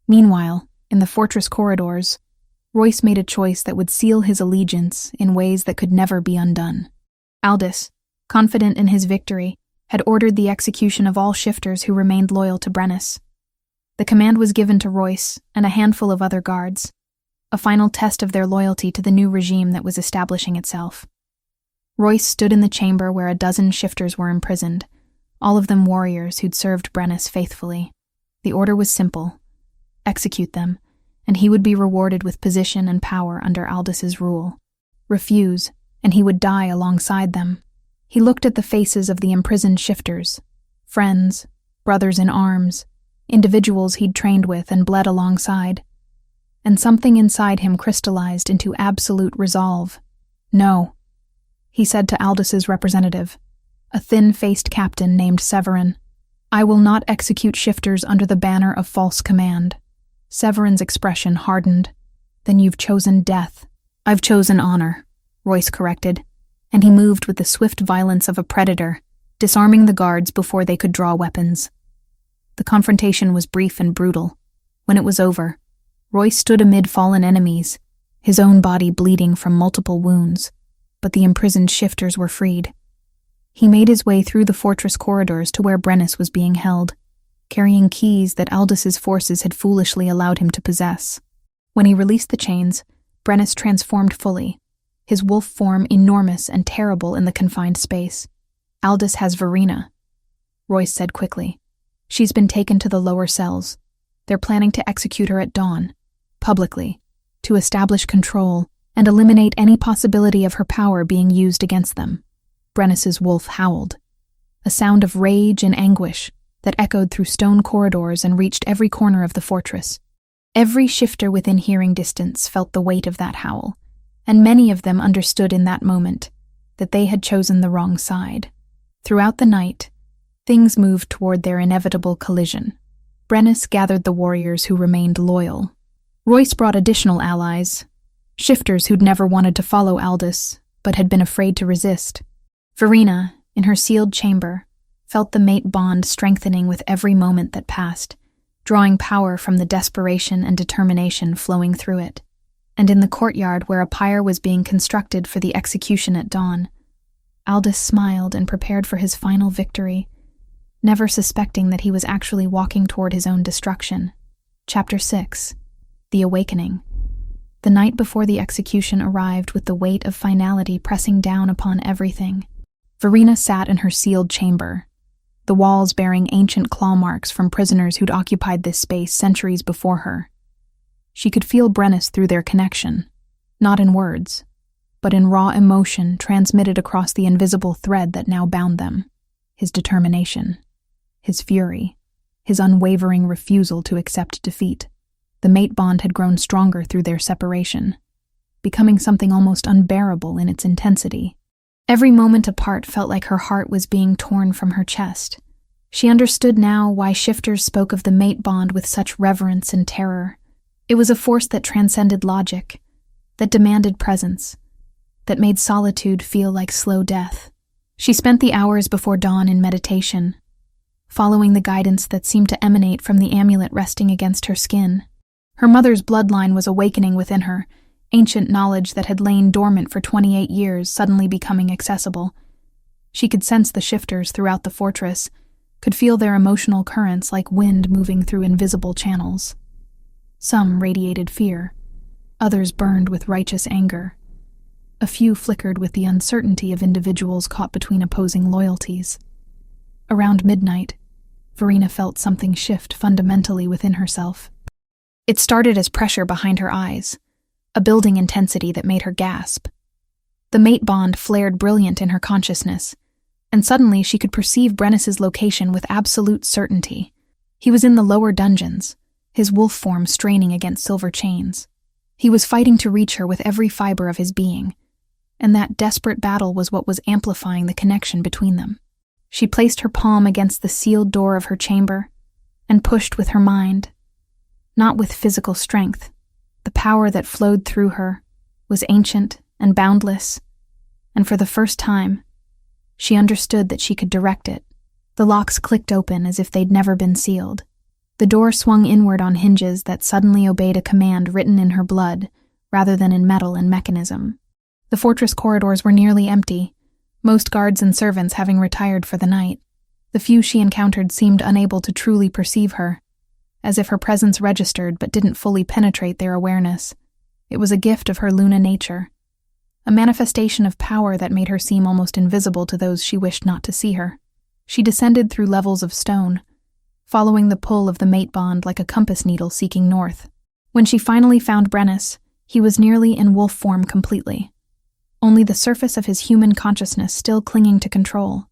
Meanwhile, in the fortress corridors, Royce made a choice that would seal his allegiance in ways that could never be undone. Aldous, confident in his victory, had ordered the execution of all shifters who remained loyal to Brennus. The command was given to Royce and a handful of other guards, a final test of their loyalty to the new regime that was establishing itself. Royce stood in the chamber where a dozen shifters were imprisoned, all of them warriors who'd served Brennus faithfully. The order was simple: execute them, and he would be rewarded with position and power under Aldous' rule. Refuse, and he would die alongside them. He looked at the faces of the imprisoned shifters, friends, brothers in arms, individuals he'd trained with and bled alongside, and something inside him crystallized into absolute resolve. No, he said to Aldous' representative, a thin-faced captain named Severin. I will not execute shifters under the banner of false command. Severin's expression hardened. Then you've chosen death. I've chosen honor, Royce corrected, and he moved with the swift violence of a predator, disarming the guards before they could draw weapons. The confrontation was brief and brutal. When it was over, Royce stood amid fallen enemies, his own body bleeding from multiple wounds, but the imprisoned shifters were freed. He made his way through the fortress corridors to where Brennus was being held, carrying keys that Aldous' forces had foolishly allowed him to possess. When he released the chains, Brennus transformed fully, his wolf form enormous and terrible in the confined space. Aldous has Verena, Royce said quickly. She's been taken to the lower cells. They're planning to execute her at dawn, publicly, to establish control and eliminate any possibility of her power being used against them. Brennus' wolf howled, a sound of rage and anguish that echoed through stone corridors and reached every corner of the fortress. Every shifter within hearing distance felt the weight of that howl, and many of them understood in that moment that they had chosen the wrong side. Throughout the night, things moved toward their inevitable collision. Brennus gathered the warriors who remained loyal. Royce brought additional allies, shifters who'd never wanted to follow Aldous, but had been afraid to resist. Verena, in her sealed chamber, felt the mate bond strengthening with every moment that passed, drawing power from the desperation and determination flowing through it. And in the courtyard where a pyre was being constructed for the execution at dawn, Aldous smiled and prepared for his final victory, never suspecting that he was actually walking toward his own destruction. Chapter 6. The Awakening. The night before the execution arrived with the weight of finality pressing down upon everything. Verena sat in her sealed chamber, the walls bearing ancient claw marks from prisoners who'd occupied this space centuries before her. She could feel Brennus through their connection, not in words, but in raw emotion transmitted across the invisible thread that now bound them. His determination, his fury, his unwavering refusal to accept defeat. The mate bond had grown stronger through their separation, becoming something almost unbearable in its intensity. Every moment apart felt like her heart was being torn from her chest. She understood now why shifters spoke of the mate bond with such reverence and terror. It was a force that transcended logic, that demanded presence, that made solitude feel like slow death. She spent the hours before dawn in meditation, following the guidance that seemed to emanate from the amulet resting against her skin. Her mother's bloodline was awakening within her, ancient knowledge that had lain dormant for 28 years suddenly becoming accessible. She could sense the shifters throughout the fortress, could feel their emotional currents like wind moving through invisible channels. Some radiated fear, others burned with righteous anger. A few flickered with the uncertainty of individuals caught between opposing loyalties. Around midnight, Verena felt something shift fundamentally within herself. It started as pressure behind her eyes, a building intensity that made her gasp. The mate bond flared brilliant in her consciousness, and suddenly she could perceive Brennus's location with absolute certainty. He was in the lower dungeons, his wolf form straining against silver chains. He was fighting to reach her with every fiber of his being, and that desperate battle was what was amplifying the connection between them. She placed her palm against the sealed door of her chamber, and pushed with her mind, not with physical strength. The power that flowed through her was ancient and boundless, and for the first time, she understood that she could direct it. The locks clicked open as if they'd never been sealed. The door swung inward on hinges that suddenly obeyed a command written in her blood rather than in metal and mechanism. The fortress corridors were nearly empty, most guards and servants having retired for the night. The few she encountered seemed unable to truly perceive her, as if her presence registered but didn't fully penetrate their awareness. It was a gift of her Luna nature, a manifestation of power that made her seem almost invisible to those she wished not to see her. She descended through levels of stone, following the pull of the mate bond like a compass needle seeking north. When she finally found Brennus, he was nearly in wolf form completely, only the surface of his human consciousness still clinging to control.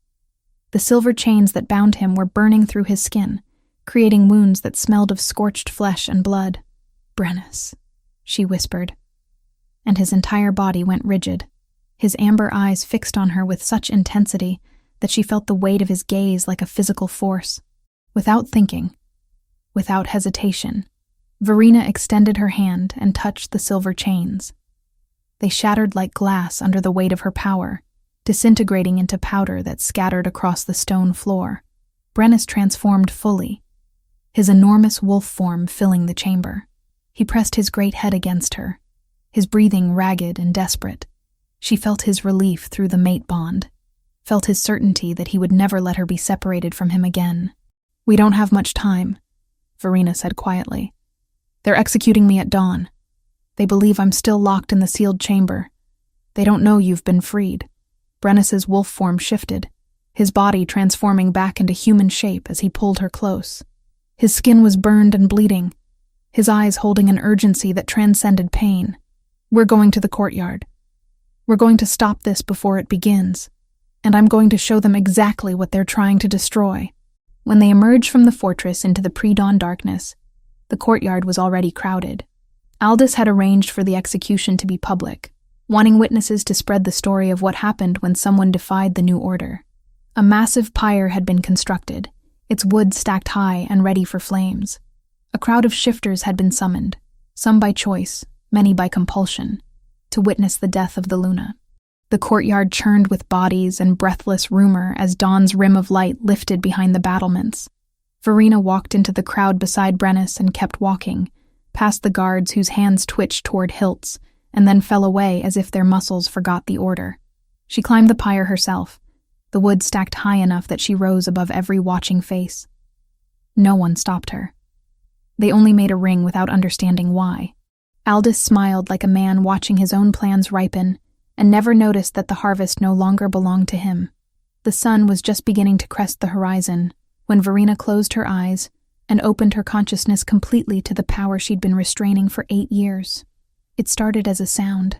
The silver chains that bound him were burning through his skin, creating wounds that smelled of scorched flesh and blood. "Brennus," she whispered, and his entire body went rigid, his amber eyes fixed on her with such intensity that she felt the weight of his gaze like a physical force. Without thinking, without hesitation, Verena extended her hand and touched the silver chains. They shattered like glass under the weight of her power, disintegrating into powder that scattered across the stone floor. Brennus transformed fully, his enormous wolf form filling the chamber. He pressed his great head against her, his breathing ragged and desperate. She felt his relief through the mate bond, felt his certainty that he would never let her be separated from him again. "We don't have much time," Verena said quietly. "They're executing me at dawn. They believe I'm still locked in the sealed chamber. They don't know you've been freed." Brennus's wolf form shifted, his body transforming back into human shape as he pulled her close. His skin was burned and bleeding, his eyes holding an urgency that transcended pain. "We're going to the courtyard. We're going to stop this before it begins, and I'm going to show them exactly what they're trying to destroy." When they emerged from the fortress into the pre-dawn darkness, the courtyard was already crowded. Aldous had arranged for the execution to be public, wanting witnesses to spread the story of what happened when someone defied the new order. A massive pyre had been constructed, its wood stacked high and ready for flames. A crowd of shifters had been summoned, some by choice, many by compulsion, to witness the death of the Luna. The courtyard churned with bodies and breathless rumor as dawn's rim of light lifted behind the battlements. Verena walked into the crowd beside Brennus and kept walking, past the guards whose hands twitched toward hilts, and then fell away as if their muscles forgot the order. She climbed the pyre herself, the wood stacked high enough that she rose above every watching face. No one stopped her. They only made a ring without understanding why. Aldous smiled like a man watching his own plans ripen, and never noticed that the harvest no longer belonged to him. The sun was just beginning to crest the horizon when Verena closed her eyes and opened her consciousness completely to the power she'd been restraining for 8 years. It started as a sound,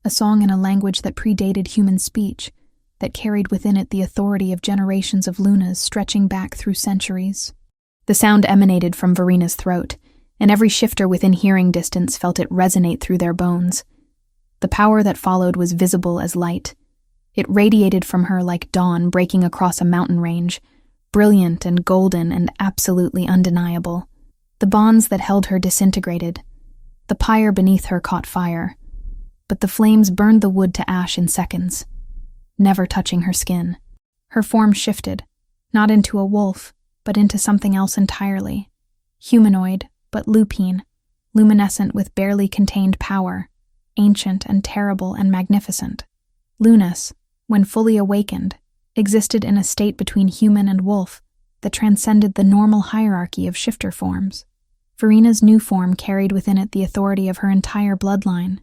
a song in a language that predated human speech, that carried within it the authority of generations of Lunas stretching back through centuries. The sound emanated from Verena's throat, and every shifter within hearing distance felt it resonate through their bones. The power that followed was visible as light. It radiated from her like dawn breaking across a mountain range, brilliant and golden and absolutely undeniable. The bonds that held her disintegrated. The pyre beneath her caught fire, but the flames burned the wood to ash in seconds, never touching her skin. Her form shifted, not into a wolf, but into something else entirely. Humanoid, but lupine, luminescent with barely contained power, ancient and terrible and magnificent. Lunas, when fully awakened, existed in a state between human and wolf that transcended the normal hierarchy of shifter forms. Verena's new form carried within it the authority of her entire bloodline,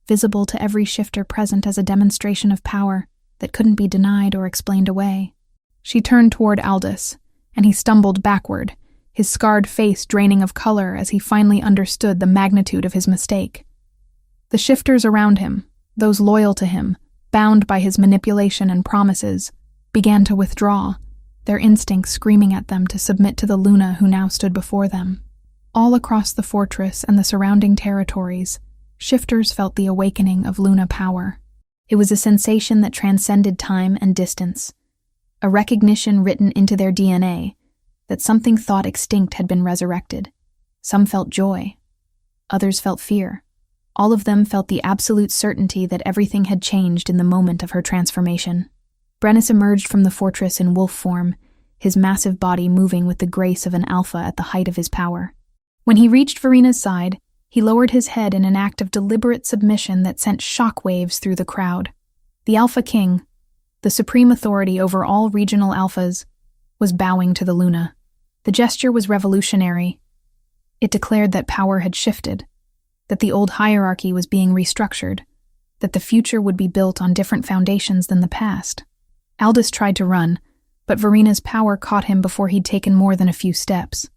visible to every shifter present as a demonstration of power that couldn't be denied or explained away. She turned toward Aldous, and he stumbled backward, his scarred face draining of color as he finally understood the magnitude of his mistake. The shifters around him, those loyal to him, bound by his manipulation and promises, began to withdraw, their instincts screaming at them to submit to the Luna who now stood before them. All across the fortress and the surrounding territories, shifters felt the awakening of Luna power. It was a sensation that transcended time and distance, a recognition written into their DNA that something thought extinct had been resurrected. Some felt joy. Others felt fear. All of them felt the absolute certainty that everything had changed in the moment of her transformation. Brennus emerged from the fortress in wolf form, his massive body moving with the grace of an alpha at the height of his power. When he reached Verina's side, he lowered his head in an act of deliberate submission that sent shockwaves through the crowd. The Alpha King, the supreme authority over all regional alphas, was bowing to the Luna. The gesture was revolutionary. It declared that power had shifted, that the old hierarchy was being restructured, that the future would be built on different foundations than the past. Aldous tried to run, but Verina's power caught him before he'd taken more than a few steps.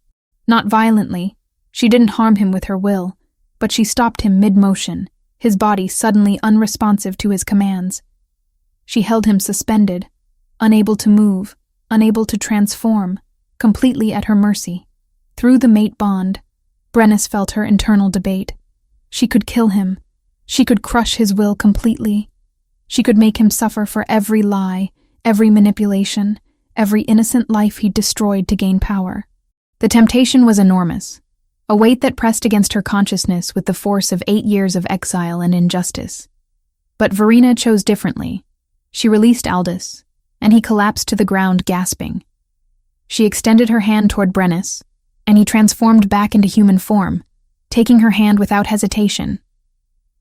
Not violently. She didn't harm him with her will, but she stopped him mid-motion, his body suddenly unresponsive to his commands. She held him suspended, unable to move, unable to transform, completely at her mercy. Through the mate bond, Brennus felt her internal debate. She could kill him. She could crush his will completely. She could make him suffer for every lie, every manipulation, every innocent life he'd destroyed to gain power. The temptation was enormous, a weight that pressed against her consciousness with the force of 8 years of exile and injustice. But Verina chose differently. She released Aldous, and he collapsed to the ground gasping. She extended her hand toward Brennus, and he transformed back into human form, taking her hand without hesitation.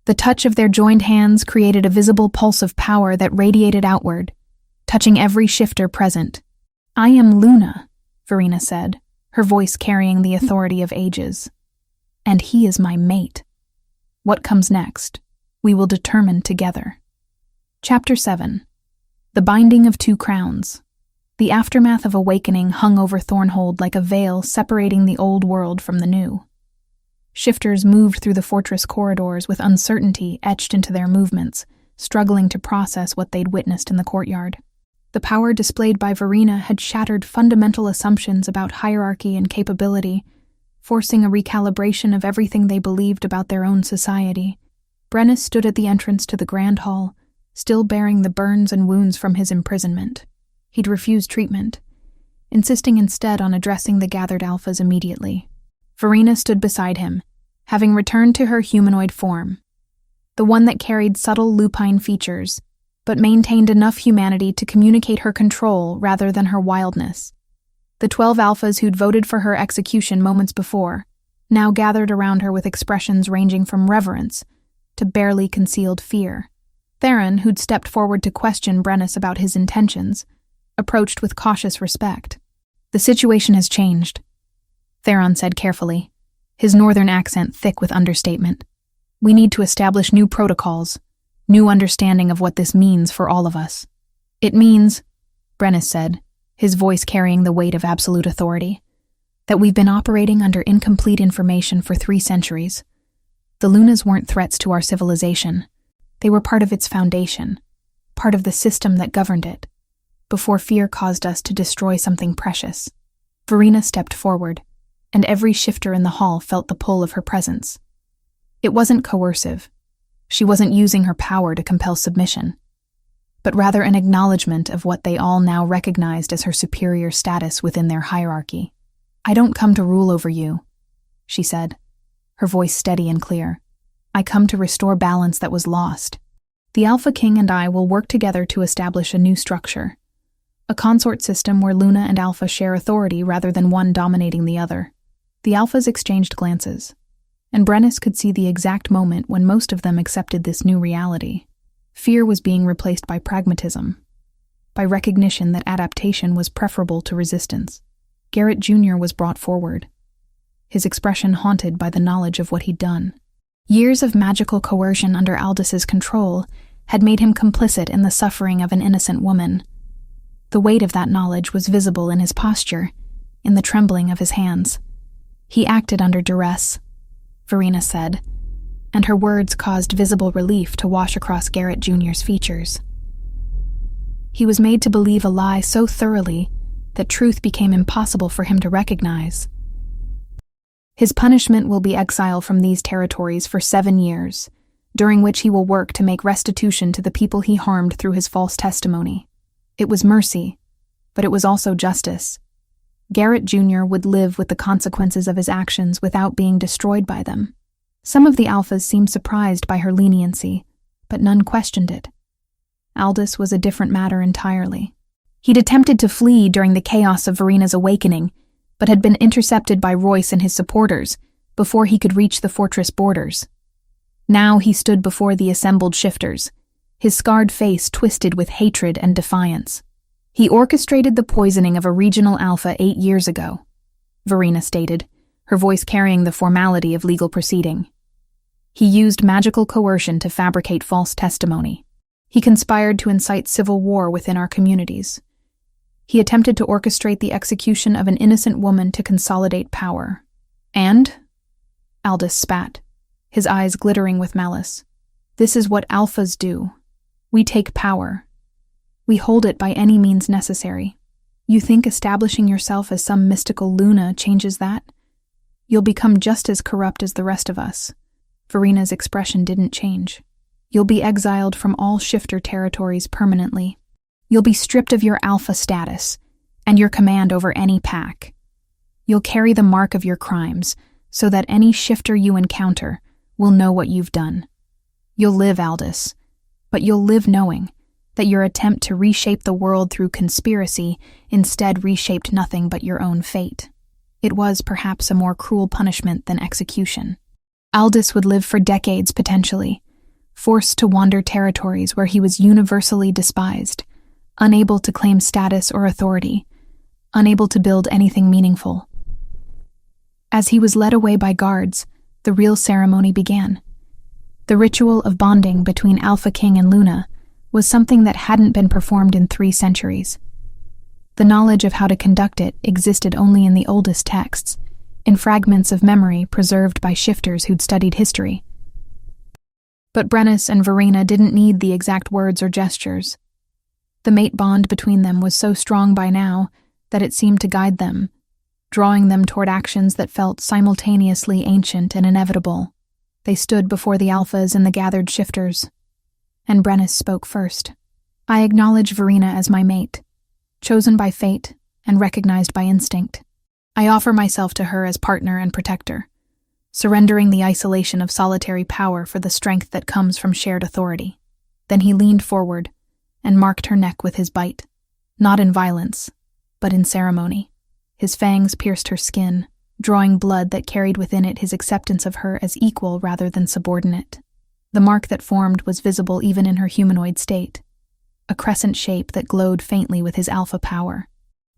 The touch of their joined hands created a visible pulse of power that radiated outward, touching every shifter present. "I am Luna," Verina said, her voice carrying the authority of ages. "And he is my mate. What comes next, we will determine together." Chapter 7. The Binding of Two Crowns. The aftermath of awakening hung over Thornhold like a veil separating the old world from the new. Shifters moved through the fortress corridors with uncertainty etched into their movements, struggling to process what they'd witnessed in the courtyard. The power displayed by Verina had shattered fundamental assumptions about hierarchy and capability, forcing a recalibration of everything they believed about their own society. Brennus stood at the entrance to the Grand Hall, still bearing the burns and wounds from his imprisonment. He'd refused treatment, insisting instead on addressing the gathered alphas immediately. Verina stood beside him, having returned to her humanoid form, the one that carried subtle lupine features, but maintained enough humanity to communicate her control rather than her wildness. The 12 alphas who'd voted for her execution moments before now gathered around her with expressions ranging from reverence to barely concealed fear. Theron, who'd stepped forward to question Brennus about his intentions, approached with cautious respect. "The situation has changed," Theron said carefully, his northern accent thick with understatement. "We need to establish new protocols, new understanding of what this means for all of us." "It means," Brennus said, his voice carrying the weight of absolute authority, "that we've been operating under incomplete information for 3 centuries. The Lunas weren't threats to our civilization. They were part of its foundation, part of the system that governed it, before fear caused us to destroy something precious." Verina stepped forward, and every shifter in the hall felt the pull of her presence. It wasn't coercive. She wasn't using her power to compel submission, but rather an acknowledgement of what they all now recognized as her superior status within their hierarchy. "I don't come to rule over you," she said, her voice steady and clear. "I come to restore balance that was lost. The Alpha King and I will work together to establish a new structure, a consort system where Luna and Alpha share authority rather than one dominating the other." The Alphas exchanged glances, and Brennus could see the exact moment when most of them accepted this new reality. Fear was being replaced by pragmatism, by recognition that adaptation was preferable to resistance. Garrett Jr. was brought forward, his expression haunted by the knowledge of what he'd done. Years of magical coercion under Aldous' control had made him complicit in the suffering of an innocent woman. The weight of that knowledge was visible in his posture, in the trembling of his hands. "He acted under duress," Verina said, and her words caused visible relief to wash across Garrett Jr.'s features. "He was made to believe a lie so thoroughly that truth became impossible for him to recognize. His punishment will be exile from these territories for 7 years, during which he will work to make restitution to the people he harmed through his false testimony. It was mercy, but it was also justice." Garrett Jr. would live with the consequences of his actions without being destroyed by them. Some of the alphas seemed surprised by her leniency, but none questioned it. Aldous was a different matter entirely. He'd attempted to flee during the chaos of Verina's awakening, but had been intercepted by Royce and his supporters before he could reach the fortress borders. Now he stood before the assembled shifters, his scarred face twisted with hatred and defiance. He orchestrated the poisoning of a regional alpha 8 years ago, Verina stated, her voice carrying the formality of legal proceeding. He used magical coercion to fabricate false testimony. He conspired to incite civil war within our communities. He attempted to orchestrate the execution of an innocent woman to consolidate power. And? Aldous spat, his eyes glittering with malice. This is what alphas do. We take power. We hold it by any means necessary. You think establishing yourself as some mystical Luna changes that? You'll become just as corrupt as the rest of us. Verina's expression didn't change. You'll be exiled from all shifter territories permanently. You'll be stripped of your alpha status and your command over any pack. You'll carry the mark of your crimes so that any shifter you encounter will know what you've done. You'll live, Aldous, but you'll live knowing that your attempt to reshape the world through conspiracy instead reshaped nothing but your own fate. It was perhaps a more cruel punishment than execution. Aldous would live for decades potentially, forced to wander territories where he was universally despised, unable to claim status or authority, unable to build anything meaningful. As he was led away by guards, the real ceremony began. The ritual of bonding between Alpha King and Luna was something that hadn't been performed in 3 centuries. The knowledge of how to conduct it existed only in the oldest texts, in fragments of memory preserved by shifters who'd studied history. But Brennus and Verina didn't need the exact words or gestures. The mate bond between them was so strong by now that it seemed to guide them, drawing them toward actions that felt simultaneously ancient and inevitable. They stood before the alphas and the gathered shifters, and Brennus spoke first. I acknowledge Verina as my mate, chosen by fate and recognized by instinct. I offer myself to her as partner and protector, surrendering the isolation of solitary power for the strength that comes from shared authority. Then he leaned forward and marked her neck with his bite, not in violence, but in ceremony. His fangs pierced her skin, drawing blood that carried within it his acceptance of her as equal rather than subordinate. The mark that formed was visible even in her humanoid state, a crescent shape that glowed faintly with his alpha power.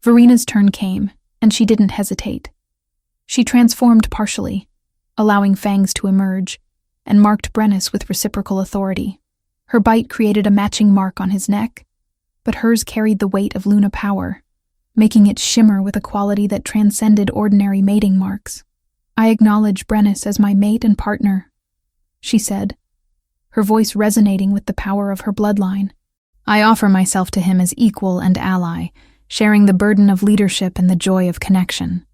Verina's turn came, and she didn't hesitate. She transformed partially, allowing fangs to emerge, and marked Brennus with reciprocal authority. Her bite created a matching mark on his neck, but hers carried the weight of Luna power, making it shimmer with a quality that transcended ordinary mating marks. I acknowledge Brennus as my mate and partner, she said, her voice resonating with the power of her bloodline. I offer myself to him as equal and ally, sharing the burden of leadership and the joy of connection.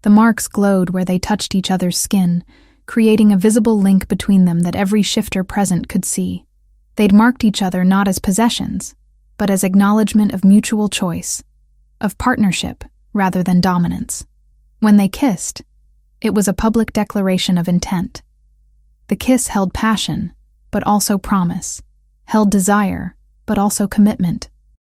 The marks glowed where they touched each other's skin, creating a visible link between them that every shifter present could see. They'd marked each other not as possessions, but as acknowledgement of mutual choice, of partnership rather than dominance. When they kissed, it was a public declaration of intent. The kiss held passion, but also promise, held desire, but also commitment.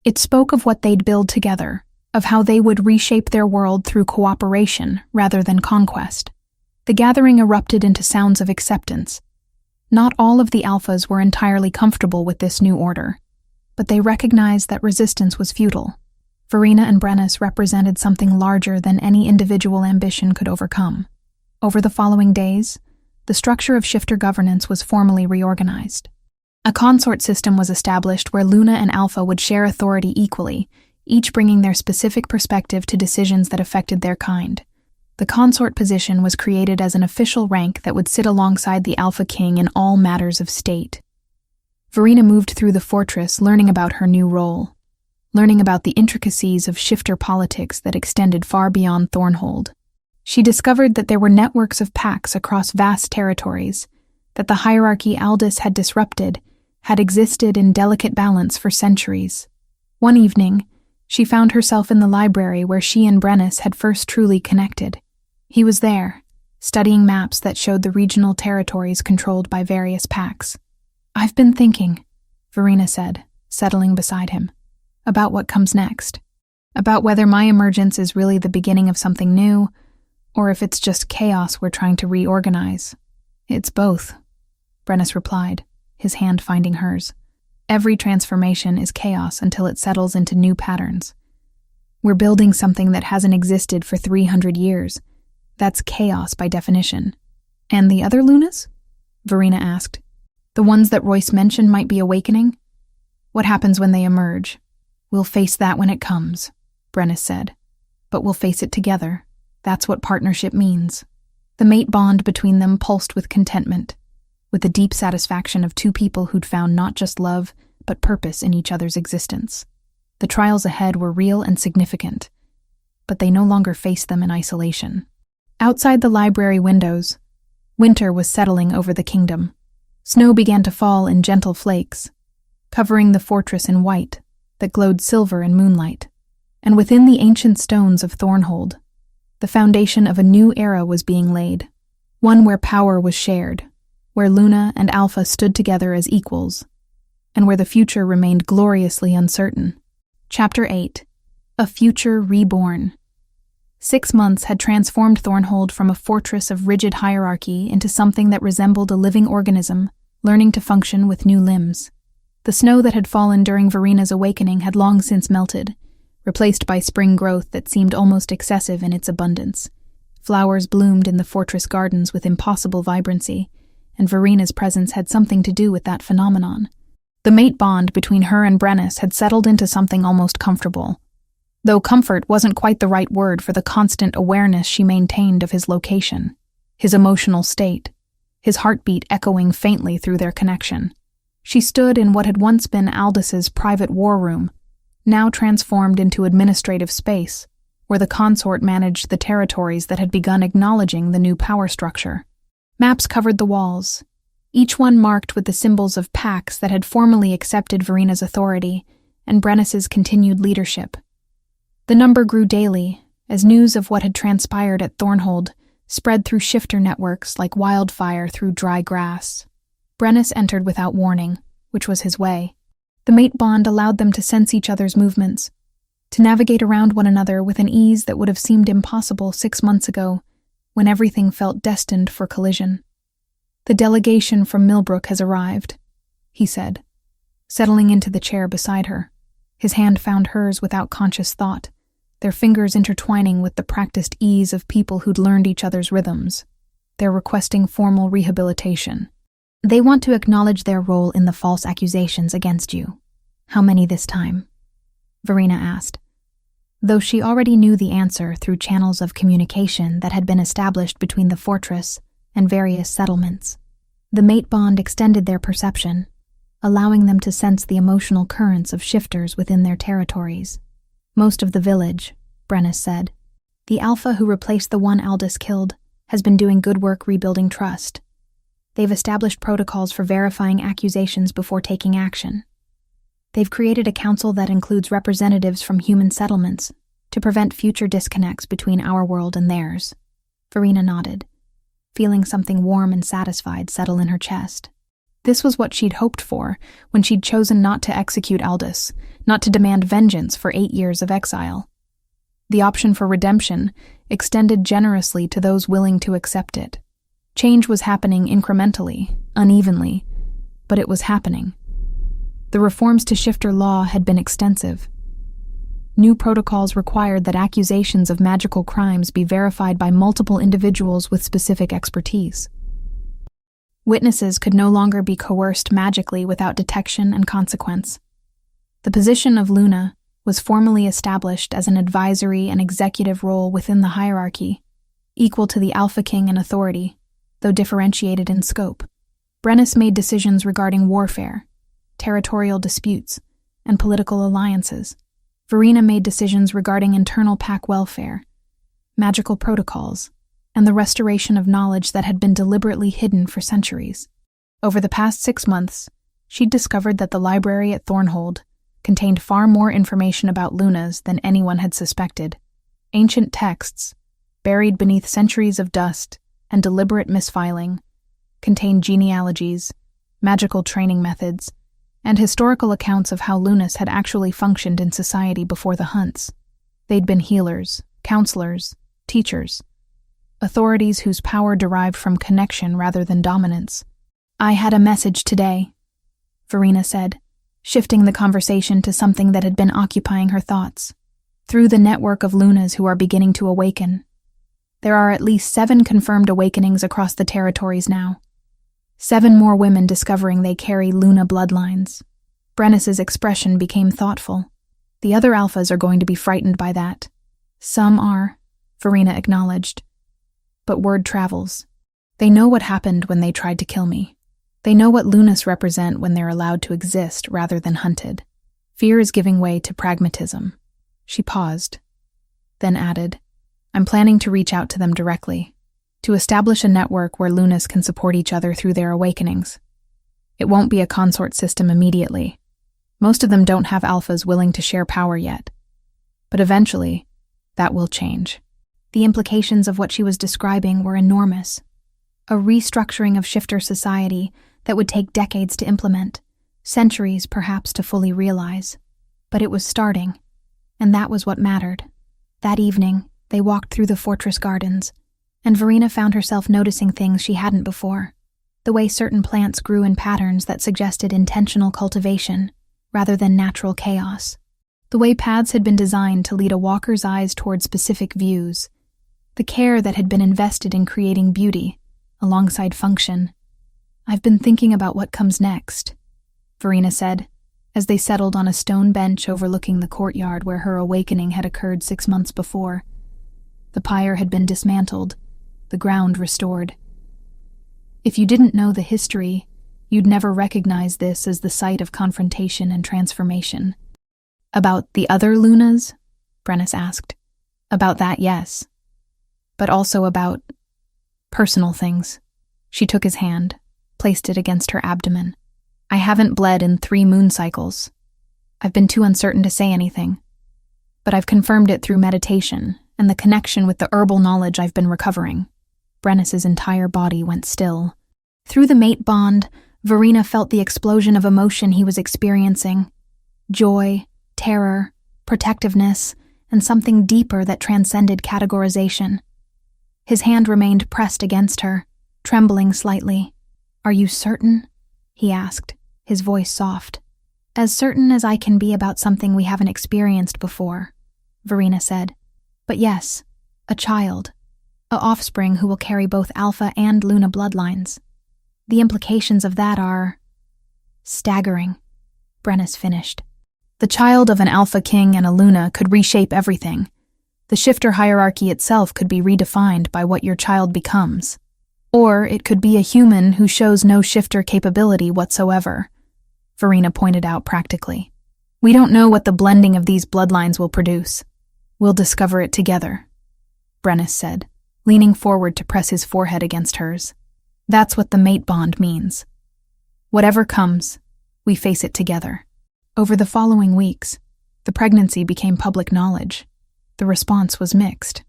It spoke of what they'd build together, of how they would reshape their world through cooperation rather than conquest. The gathering erupted into sounds of acceptance. Not all of the alphas were entirely comfortable with this new order, but they recognized that resistance was futile. Verina and Brennus represented something larger than any individual ambition could overcome. Over the following days, the structure of shifter governance was formally reorganized. A consort system was established where Luna and Alpha would share authority equally, each bringing their specific perspective to decisions that affected their kind. The consort position was created as an official rank that would sit alongside the Alpha King in all matters of state. Verina moved through the fortress learning about her new role, learning about the intricacies of shifter politics that extended far beyond Thornhold. She discovered that there were networks of packs across vast territories, that the hierarchy Aldous had disrupted had existed in delicate balance for centuries. One evening, She found herself in the library where she and Brennus had first truly connected. He was there, studying maps that showed the regional territories controlled by various packs. "I've been thinking," Verena said, settling beside him, "about what comes next. About whether my emergence is really the beginning of something new, or if it's just chaos we're trying to reorganize." "It's both," Brennus replied, his hand finding hers. "Every transformation is chaos until it settles into new patterns. We're building something that hasn't existed for 300 years. That's chaos by definition." "And the other Lunas?" Verena asked. "The ones that Royce mentioned might be awakening? What happens when they emerge?" "We'll face that when it comes," Brennus said. "But we'll face it together. That's what partnership means." The mate bond between them pulsed with contentment, with the deep satisfaction of two people who'd found not just love, but purpose in each other's existence. The trials ahead were real and significant, but they no longer faced them in isolation. Outside the library windows, winter was settling over the kingdom. Snow began to fall in gentle flakes, covering the fortress in white that glowed silver in moonlight. And within the ancient stones of Thornhold, the foundation of a new era was being laid, one where power was shared, where Luna and Alpha stood together as equals, and where the future remained gloriously uncertain. Chapter 8. A Future Reborn. 6 months had transformed Thornhold from a fortress of rigid hierarchy into something that resembled a living organism, learning to function with new limbs. The snow that had fallen during Verena's awakening had long since melted, replaced by spring growth that seemed almost excessive in its abundance. Flowers bloomed in the fortress gardens with impossible vibrancy, and Verena's presence had something to do with that phenomenon. The mate bond between her and Brennus had settled into something almost comfortable, though comfort wasn't quite the right word for the constant awareness she maintained of his location, his emotional state, his heartbeat echoing faintly through their connection. She stood in what had once been Aldis's private war room, now transformed into administrative space, where the consort managed the territories that had begun acknowledging the new power structure. Maps covered the walls, each one marked with the symbols of packs that had formally accepted Verena's authority and Brennus's continued leadership. The number grew daily, as news of what had transpired at Thornhold spread through shifter networks like wildfire through dry grass. Brennus entered without warning, which was his way. The mate bond allowed them to sense each other's movements, to navigate around one another with an ease that would have seemed impossible 6 months ago, when everything felt destined for collision. "The delegation from Millbrook has arrived," he said, settling into the chair beside her. His hand found hers without conscious thought, their fingers intertwining with the practiced ease of people who'd learned each other's rhythms. "They're requesting formal rehabilitation. They want to acknowledge their role in the false accusations against you." "How many this time?" Verena asked, though she already knew the answer through channels of communication that had been established between the fortress and various settlements. The mate bond extended their perception, allowing them to sense the emotional currents of shifters within their territories. "Most of the village," Brennus said. "The Alpha who replaced the one Aldis killed has been doing good work rebuilding trust. They've established protocols for verifying accusations before taking action. They've created a council that includes representatives from human settlements to prevent future disconnects between our world and theirs." Verena nodded, feeling something warm and satisfied settle in her chest. This was what she'd hoped for when she'd chosen not to execute Aldis, not to demand vengeance for 8 years of exile. The option for redemption extended generously to those willing to accept it. Change was happening incrementally, unevenly, but it was happening. The reforms to shifter law had been extensive. New protocols required that accusations of magical crimes be verified by multiple individuals with specific expertise. Witnesses could no longer be coerced magically without detection and consequence. The position of Luna was formally established as an advisory and executive role within the hierarchy, equal to the Alpha King in authority, though differentiated in scope. Brennus made decisions regarding warfare, territorial disputes, and political alliances. Verena made decisions regarding internal pack welfare, magical protocols, and the restoration of knowledge that had been deliberately hidden for centuries. Over the past 6 months, she'd discovered that the library at Thornhold contained far more information about Lunas than anyone had suspected. Ancient texts, buried beneath centuries of dust and deliberate misfiling, contained genealogies, magical training methods, and historical accounts of how Lunas had actually functioned in society before the hunts. They'd been healers, counselors, teachers, authorities whose power derived from connection rather than dominance. "I had a message today," Verena said, shifting the conversation to something that had been occupying her thoughts. "Through the network of Lunas who are beginning to awaken. There are at least 7 confirmed awakenings across the territories now. 7 more women discovering they carry Luna bloodlines." Brennus's expression became thoughtful. "The other alphas are going to be frightened by that." "Some are," Verena acknowledged. "But word travels. They know what happened when they tried to kill me. They know what Lunas represent when they're allowed to exist rather than hunted. Fear is giving way to pragmatism." She paused, then added, "I'm planning to reach out to them directly, to establish a network where Lunas can support each other through their awakenings. It won't be a consort system immediately. Most of them don't have alphas willing to share power yet. But eventually, that will change." The implications of what she was describing were enormous. A restructuring of shifter society that would take decades to implement, centuries perhaps to fully realize. But it was starting, and that was what mattered. That evening, they walked through the fortress gardens, and Verena found herself noticing things she hadn't before. The way certain plants grew in patterns that suggested intentional cultivation, rather than natural chaos. The way paths had been designed to lead a walker's eyes toward specific views. The care that had been invested in creating beauty, alongside function. "I've been thinking about what comes next," Verena said, as they settled on a stone bench overlooking the courtyard where her awakening had occurred 6 months before. The pyre had been dismantled, the ground restored. "If you didn't know the history, you'd never recognize this as the site of confrontation and transformation." "About the other Lunas?" Brennus asked. "About that, yes. But also about personal things." She took his hand, placed it against her abdomen. "I haven't bled in 3 moon cycles. I've been too uncertain to say anything. But I've confirmed it through meditation and the connection with the herbal knowledge I've been recovering." Brennus's entire body went still. Through the mate bond, Verena felt the explosion of emotion he was experiencing. Joy, terror, protectiveness, and something deeper that transcended categorization. His hand remained pressed against her, trembling slightly. "Are you certain?" he asked, his voice soft. "As certain as I can be about something we haven't experienced before," Verena said. "But yes, a child, a offspring who will carry both Alpha and Luna bloodlines. The implications of that are staggering," Brennus finished. "The child of an Alpha King and a Luna could reshape everything. The shifter hierarchy itself could be redefined by what your child becomes. Or it could be a human who shows no shifter capability whatsoever," Verena pointed out practically. "We don't know what the blending of these bloodlines will produce. We'll discover it together," Brennus said, leaning forward to press his forehead against hers. "That's what the mate bond means. Whatever comes, we face it together." Over the following weeks, the pregnancy became public knowledge. The response was mixed.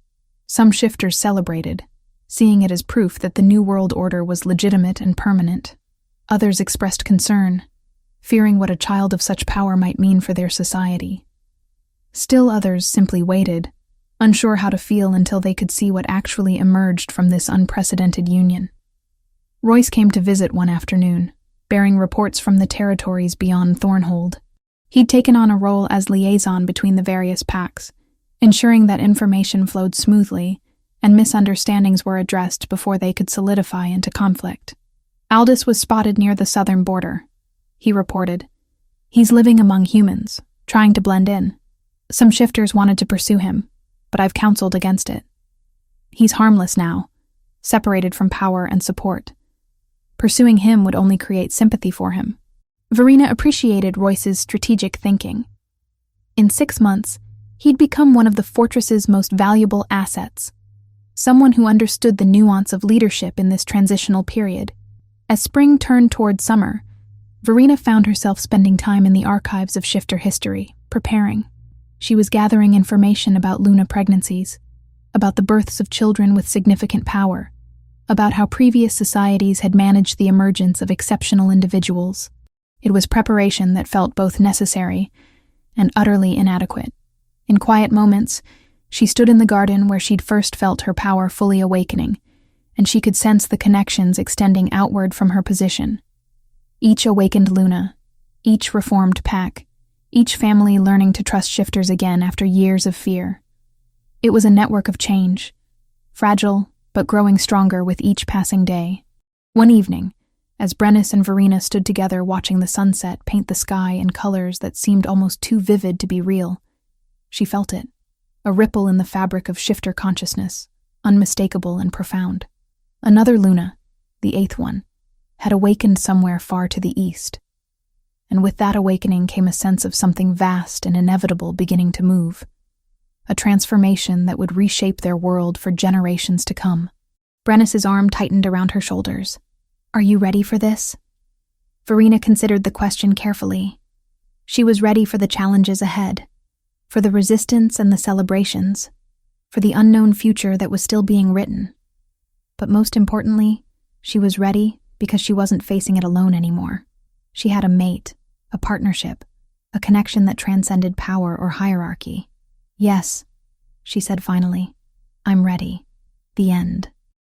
Some shifters celebrated, seeing it as proof that the New World Order was legitimate and permanent. Others expressed concern, fearing what a child of such power might mean for their society. Still others simply waited, unsure how to feel until they could see what actually emerged from this unprecedented union. Royce came to visit one afternoon, bearing reports from the territories beyond Thornhold. He'd taken on a role as liaison between the various packs, ensuring that information flowed smoothly and misunderstandings were addressed before they could solidify into conflict. "Aldous was spotted near the southern border," he reported. "He's living among humans, trying to blend in. Some shifters wanted to pursue him, but I've counseled against it. He's harmless now, separated from power and support. Pursuing him would only create sympathy for him." Verena appreciated Royce's strategic thinking. In 6 months, he'd become one of the fortress's most valuable assets, someone who understood the nuance of leadership in this transitional period. As spring turned toward summer, Verena found herself spending time in the archives of shifter history, preparing. She was gathering information about Luna pregnancies, about the births of children with significant power, about how previous societies had managed the emergence of exceptional individuals. It was preparation that felt both necessary and utterly inadequate. In quiet moments, she stood in the garden where she'd first felt her power fully awakening, and she could sense the connections extending outward from her position. Each awakened Luna, each reformed pack, each family learning to trust shifters again after years of fear. It was a network of change, fragile but growing stronger with each passing day. One evening, as Brennus and Verena stood together watching the sunset paint the sky in colors that seemed almost too vivid to be real, she felt it, a ripple in the fabric of shifter consciousness, unmistakable and profound. Another Luna, the eighth one, had awakened somewhere far to the east. And with that awakening came a sense of something vast and inevitable beginning to move, a transformation that would reshape their world for generations to come. Brennus's arm tightened around her shoulders. "Are you ready for this?" Verena considered the question carefully. She was ready for the challenges ahead, for the resistance and the celebrations, for the unknown future that was still being written. But most importantly, she was ready because she wasn't facing it alone anymore. She had a mate, a partnership, a connection that transcended power or hierarchy. "Yes," she said finally, "I'm ready." The end.